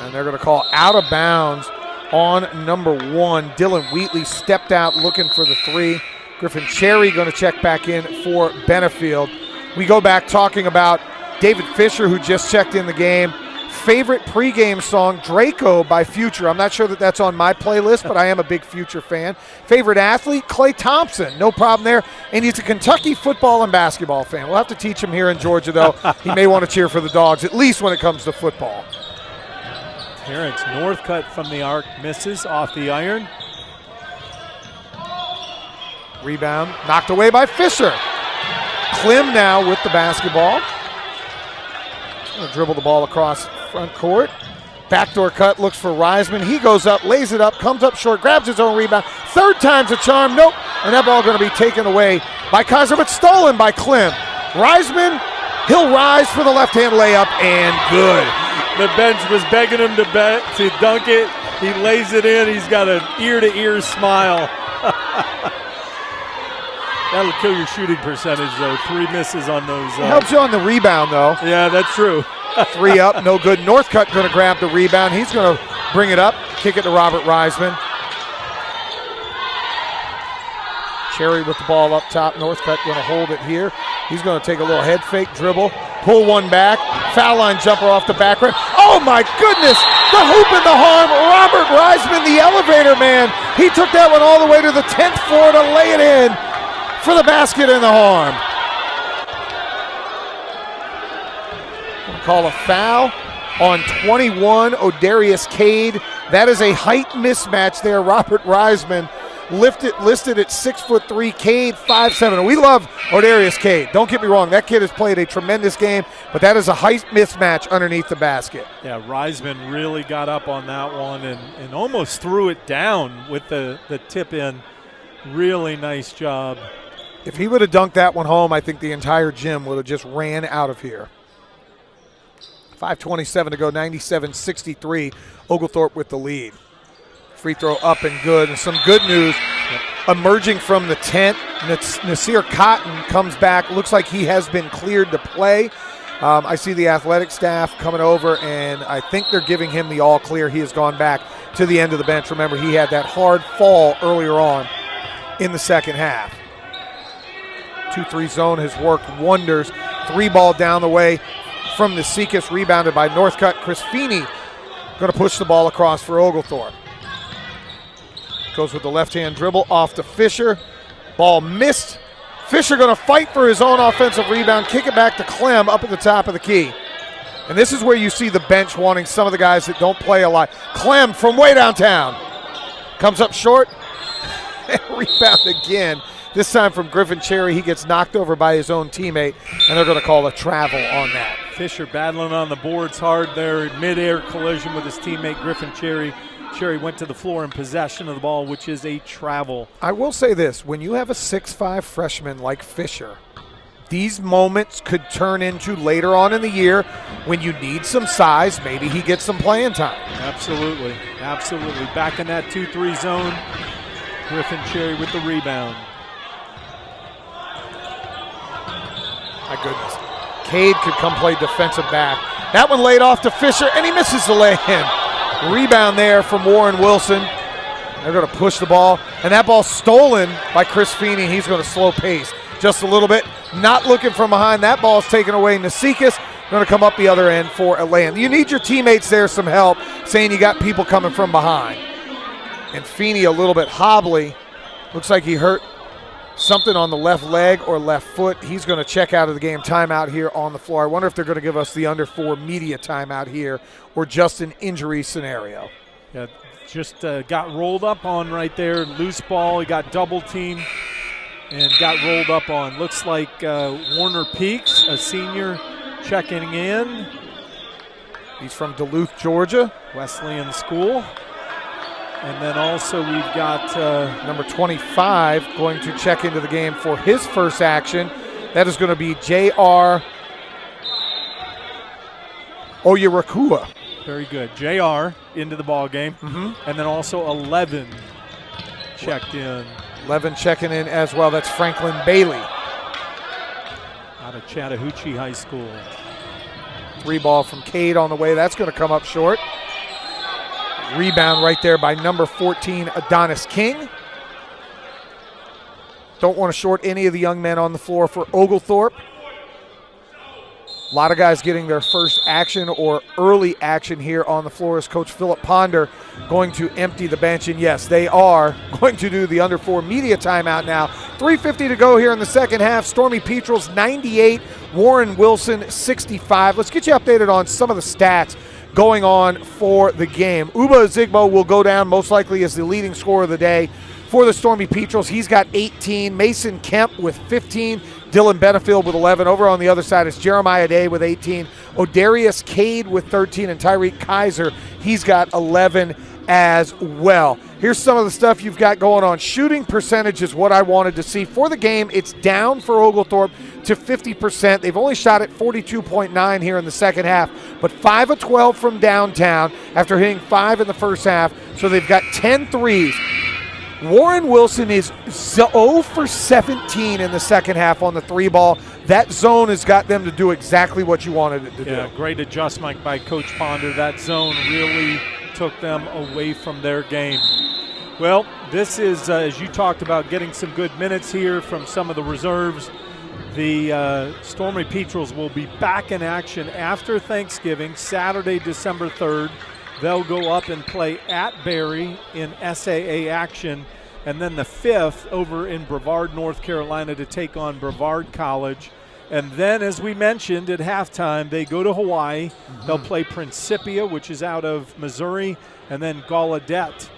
A: And they're going to call out of bounds on number 1. Dylan Wheatley stepped out looking for the 3. Griffin Cherry going to check back in for Benefield. We go back talking about David Fisher, who just checked in the game. Favorite pregame song, Draco by Future. I'm not sure that that's on my playlist, but I am a big Future fan. Favorite athlete, Klay Thompson. No problem there. And he's a Kentucky football and basketball fan. We'll have to teach him here in Georgia, though. He may want to cheer for the Dogs, at least when it comes to football.
B: Terrence Northcutt from the arc misses off the iron.
A: Rebound knocked away by Fisher. Klim now with the basketball. Gonna dribble the ball across front court. Backdoor cut, looks for Reisman. He goes up, lays it up, comes up short, grabs his own rebound. Third time's a charm. Nope. And that ball going to be taken away by Kaiser, but stolen by Klim. Reisman, he'll rise for the left-hand layup, and good.
B: The bench was begging him to dunk it. He lays it in. He's got an ear-to-ear smile. That'll kill your shooting percentage, though. 3 misses on those.
A: It helps you on the rebound, though.
B: Yeah, that's true.
A: 3 up, no good. Northcutt going to grab the rebound. He's going to bring it up, kick it to Robert Reisman. Cherry with the ball up top. Northcutt going to hold it here. He's going to take a little head fake dribble, pull one back, foul line jumper off the back rim. Oh my goodness, the hoop and the harm. Robert Reisman, the elevator man. He took that one all the way to the 10th floor to lay it in for the basket and the harm. Call a foul on 21, O'Darius Cade. That is a height mismatch there. Robert Reisman listed at 6'3", Cade 5'7". We love O'Darius Cade. Don't get me wrong, that kid has played a tremendous game, but that is a height mismatch underneath the basket.
B: Yeah, Reisman really got up on that one and almost threw it down with the tip in. Really nice job.
A: If he would have dunked that one home, I think the entire gym would have just ran out of here. 5:27 to go, 97-63. Oglethorpe with the lead. Free throw up and good. And some good news emerging from the tent. Nasir Cotton comes back. Looks like he has been cleared to play. I see the athletic staff coming over, and I think they're giving him the all clear. He has gone back to the end of the bench. Remember, he had that hard fall earlier on in the second half. 2-3 zone has worked wonders. 3-ball down the way from the Seekis, rebounded by Northcutt. Chris Feeney going to push the ball across for Oglethorpe. Goes with the left-hand dribble off to Fisher. Ball missed. Fisher going to fight for his own offensive rebound, kick it back to Clem up at the top of the key. And this is where you see the bench wanting some of the guys that don't play a lot. Clem from way downtown. Comes up short. Rebound again. This time from Griffin Cherry. He gets knocked over by his own teammate, and they're going to call a travel on that.
B: Fisher battling on the boards hard there. Mid-air collision with his teammate Griffin Cherry. Cherry went to the floor in possession of the ball, which is a travel.
A: I will say this. When you have a 6'5" freshman like Fisher, these moments could turn into later on in the year when you need some size. Maybe he gets some playing time.
B: Absolutely. Absolutely. Back in that 2-3 zone. Griffin Cherry with the rebound.
A: My goodness. Cade could come play defensive back. That one laid off to Fisher, and he misses the lay-in. Rebound there from Warren Wilson. They're going to push the ball, and that ball stolen by Chris Feeney. He's going to slow pace just a little bit. Not looking from behind. That ball is taken away. Nasikis going to come up the other end for a lay-in. You need your teammates there some help, saying you got people coming from behind. And Feeney a little bit hobbly. Looks like he hurt something on the left leg or left foot. He's going to check out of the game. Timeout here on the floor. I wonder if they're going to give us the under 4 media timeout here or just an injury scenario.
B: Yeah, just got rolled up on right there. Loose ball. He got double teamed and got rolled up on. Looks like Warner Peaks, a senior, checking in.
A: He's from Duluth, Georgia.
B: Wesleyan School. And then also we've got
A: number 25 going to check into the game for his first action. That is going to be J.R. Oyerakua.
B: Very good. J.R. into the ball game. Mm-hmm. And then also 11 checked in.
A: 11 checking in as well. That's Franklin Bailey.
B: Out of Chattahoochee High School.
A: 3-ball from Cade on the way. That's going to come up short. Rebound right there by number 14, Adonis King. Don't want to short any of the young men on the floor for Oglethorpe. A lot of guys getting their first action or early action here on the floor as Coach Philip Ponder going to empty the bench. And yes, they are going to do the under 4 media timeout now. 3:50 to go here in the second half. Stormy Petrels 98, Warren Wilson 65. Let's get you updated on some of the stats going on for the game. Uba Zigbo will go down most likely as the leading scorer of the day for the Stormy Petrels. He's got 18. Mason Kemp with 15. Dylan Benefield with 11. Over on the other side is Jeremiah Day with 18. O'Darius Cade with 13. And Tyreek Kaiser, he's got 11 as well. Here's some of the stuff you've got going on. Shooting percentage is what I wanted to see. For the game, it's down for Oglethorpe to 50%. They've only shot at 42.9 here in the second half, but 5 of 12 from downtown after hitting 5 in the first half. So they've got 10 threes. Warren Wilson is 0 for 17 in the second half on the 3-ball. That zone has got them to do exactly what you wanted it to do.
B: Yeah, great adjustment by Coach Ponder. That zone really took them away from their game. Well, this is, as you talked about, getting some good minutes here from some of the reserves. The Stormy Petrels will be back in action after Thanksgiving, Saturday, December 3rd. They'll go up and play at Berry in SAA action, and then the 5th over in Brevard, North Carolina to take on Brevard College. And then, as we mentioned at halftime, they go to Hawaii. They'll play Principia, which is out of Missouri, and then Gallaudet,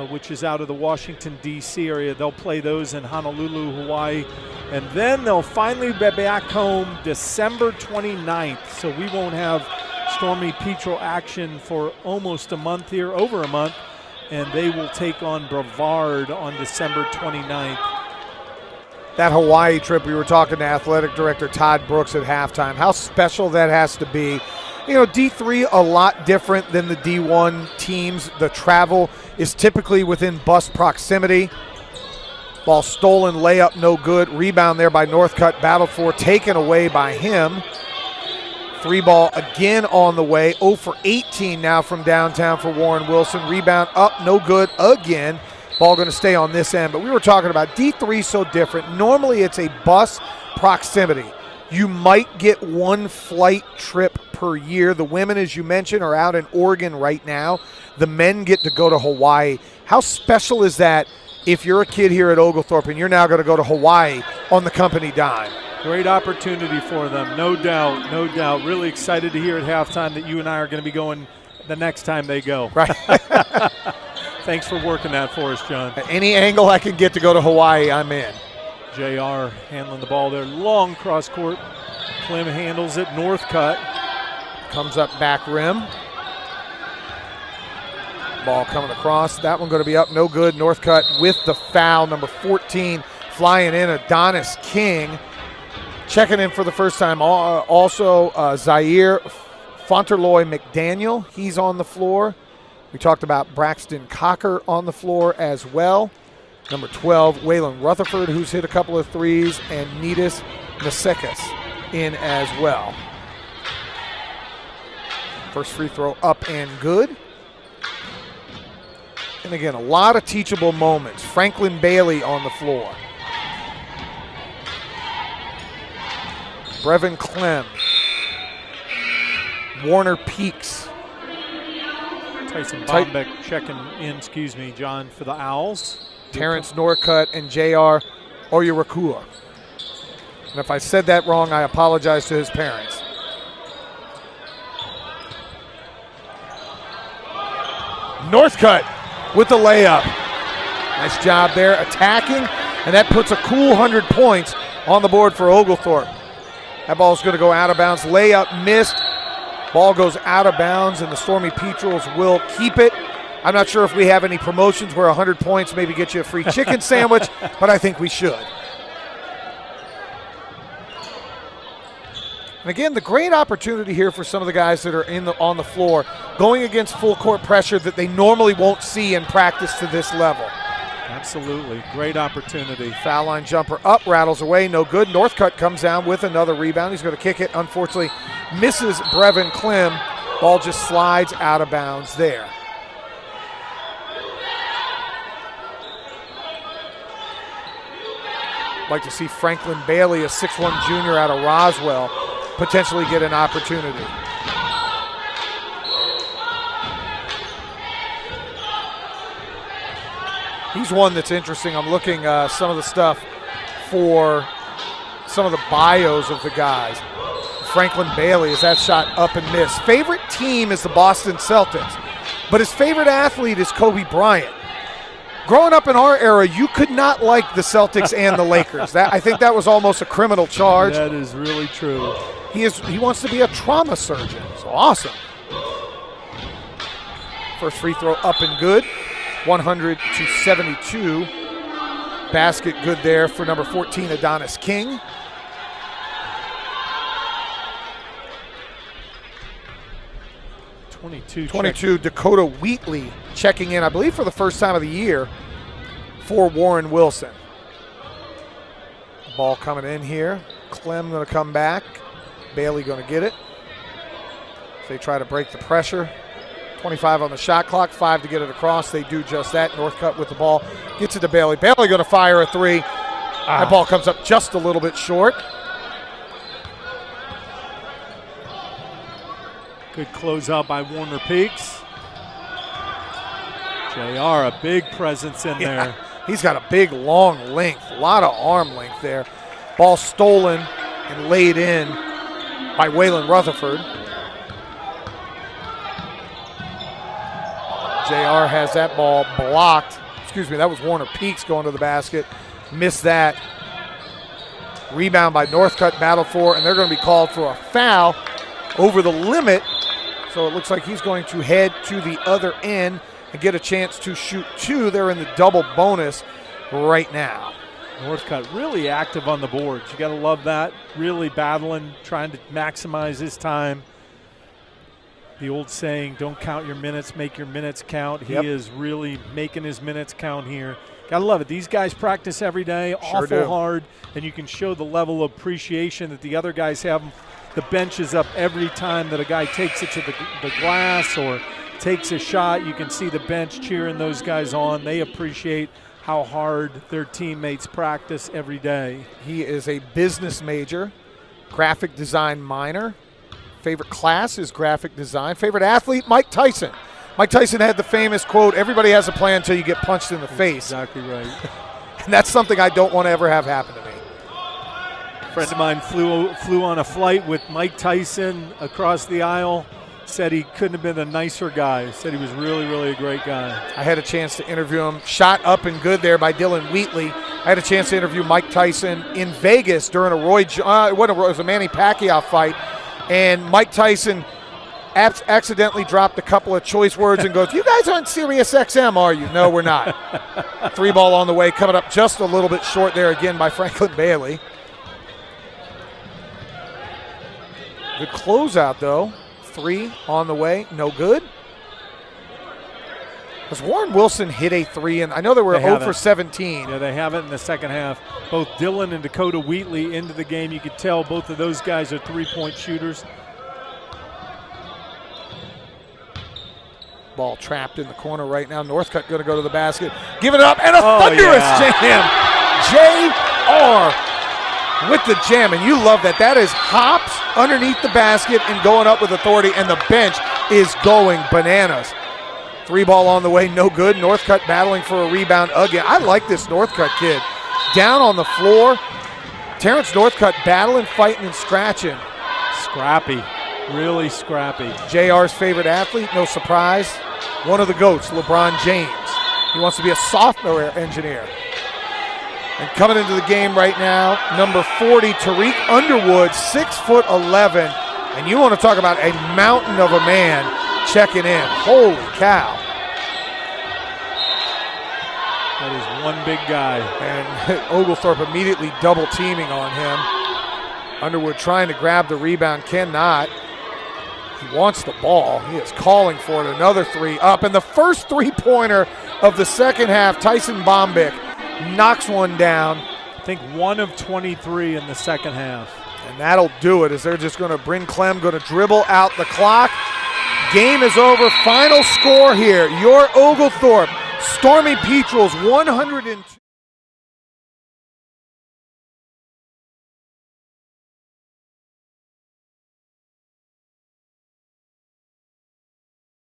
B: which is out of the Washington, D.C. area. They'll play those in Honolulu, Hawaii. And then they'll finally be back home December 29th. So we won't have Stormy Petrel action for almost a month here, over a month. And they will take on Brevard on December 29th.
A: That Hawaii trip, we were talking to Athletic Director Todd Brooks at halftime, how special that has to be. You know, D3 a lot different than the D1 teams. The travel is typically within bus proximity. Ball stolen, layup no good. Rebound there by Northcutt, battled for, taken away by him. 3-ball again on the way. 0 for 18 now from downtown for Warren Wilson. Rebound up, no good again. Ball going to stay on this end. But we were talking about D3 so different. Normally it's a bus proximity. You might get one flight trip per year. The women, as you mentioned, are out in Oregon right now. The men get to go to Hawaii. How special is that if you're a kid here at Oglethorpe and you're now going to go to Hawaii on the company dime?
B: Great opportunity for them, no doubt, no doubt. Really excited to hear at halftime that you and I are going to be going the next time they go.
A: Right.
B: Thanks for working that for us, John.
A: At any angle I can get to go to Hawaii, I'm in.
B: JR handling the ball there. Long cross court. Clem handles it. Northcutt
A: comes up back rim. Ball coming across. That one going to be up, no good. Northcutt with the foul. Number 14 flying in, Adonis King. Checking in for the first time. Also, Zaire Fonterloy McDaniel. He's on the floor. We talked about Braxton Cocker on the floor as well. Number 12, Waylon Rutherford, who's hit a couple of threes, and Nidis Nasekas in as well. First free throw up and good. And again, a lot of teachable moments. Franklin Bailey on the floor. Brevin Clem. Warner Peaks.
B: Tyson Bombeck checking in, John, for the Owls.
A: Terrence Northcutt and J.R. Oyurakua. And if I said that wrong, I apologize to his parents. Northcutt with the layup. Nice job there attacking, and that puts a cool 100 points on the board for Oglethorpe. That ball's going to go out of bounds. Layup missed. Ball goes out of bounds, and the Stormy Petrels will keep it. I'm not sure if we have any promotions where 100 points maybe get you a free chicken sandwich, but I think we should. And again, the great opportunity here for some of the guys that are on the floor going against full court pressure that they normally won't see in practice to this level.
B: Absolutely. Great opportunity.
A: Foul line jumper up, rattles away, no good. Northcutt comes down with another rebound. He's going to kick it. Unfortunately, misses Brevin Clem. Ball just slides out of bounds there. Like to see Franklin Bailey, a 6'1 junior out of Roswell, potentially get an opportunity. He's one that's interesting. I'm looking some of the stuff for some of the bios of the guys. Franklin Bailey, is that shot up and missed. Favorite team is the Boston Celtics, but his favorite athlete is Kobe Bryant. Growing up in our era, you could not like the Celtics and the Lakers. I think that was almost a criminal charge.
B: That is really true.
A: He wants to be a trauma surgeon. So awesome. First free throw up and good. 100-72. Basket good there for number 14, Adonis King. Dakota Wheatley checking in, I believe, for the first time of the year for Warren Wilson. Ball coming in here. Clem going to come back. Bailey going to get it. They try to break the pressure. 25 on the shot clock, 5 to get it across. They do just that. Northcutt with the ball. Gets it to Bailey. Bailey going to fire a three. That ball comes up just a little bit short.
B: Good closeout by Warner Peaks. JR, a big presence in there.
A: He's got a big, long length, a lot of arm length there. Ball stolen and laid in by Waylon Rutherford. JR has that ball blocked. Excuse me, that was Warner Peaks going to the basket. Missed that. Rebound by Northcutt, battle for, and they're going to be called for a foul over the limit. So it looks like he's going to head to the other end and get a chance to shoot 2. They're in the double bonus right now.
B: Northcutt really active on the boards. You got to love that. Really battling, trying to maximize his time. The old saying, don't count your minutes, make your minutes count. He is really making his minutes count here. Got to love it. These guys practice every day, awful hard, and you can show the level of appreciation that the other guys have. The bench is up every time that a guy takes it to the glass or takes a shot. You can see the bench cheering those guys on. They appreciate how hard their teammates practice every day.
A: He is a business major, graphic design minor. Favorite class is graphic design. Favorite athlete, Mike Tyson. Mike Tyson had the famous quote, "Everybody has a plan until you get punched in the face."
B: Exactly right.
A: And that's something I don't want to ever have happen to me.
B: A friend of mine flew on a flight with Mike Tyson across the aisle. Said he couldn't have been a nicer guy. Said he was really, really a great guy.
A: I had a chance to interview him. Shot up and good there by Dylan Wheatley. I had a chance to interview Mike Tyson in Vegas during it was a Manny Pacquiao fight. And Mike Tyson accidentally dropped a couple of choice words and goes, "You guys aren't Sirius XM, are you?" No, we're not. 3 ball on the way, coming up just a little bit short there again by Franklin Bailey. Good closeout, though. 3 on the way, no good. Has Warren Wilson hit a 3? And I know they were 0 for 17.
B: Yeah, they haven't in the second half. Both Dylan and Dakota Wheatley into the game. You could tell both of those guys are 3-point shooters.
A: Ball trapped in the corner right now. Northcutt going to go to the basket. Give it up, and a thunderous jam. JR with the jam, and you love that. That is hops underneath the basket and going up with authority, and the bench is going bananas. 3 ball on the way, no good. Northcutt battling for a rebound again. I like this Northcutt kid. Down on the floor. Terrence Northcutt battling, fighting, and scratching.
B: Scrappy, really scrappy.
A: JR's favorite athlete, no surprise. One of the GOATs, LeBron James. He wants to be a software engineer. And coming into the game right now, number 40, Tariq Underwood, 6'11". And you want to talk about a mountain of a man checking in. Holy cow.
B: That is one big guy.
A: And Oglethorpe immediately double teaming on him. Underwood trying to grab the rebound, cannot. He wants the ball. He is calling for it. Another 3 up. And the first 3-pointer of the second half, Tyson Bombick knocks one down.
B: I think 1 of 23 in the second half.
A: And that'll do it as they're just going to bring Clem, going to dribble out the clock. Game is over. Final score here. Your Oglethorpe Stormy Petrels 102.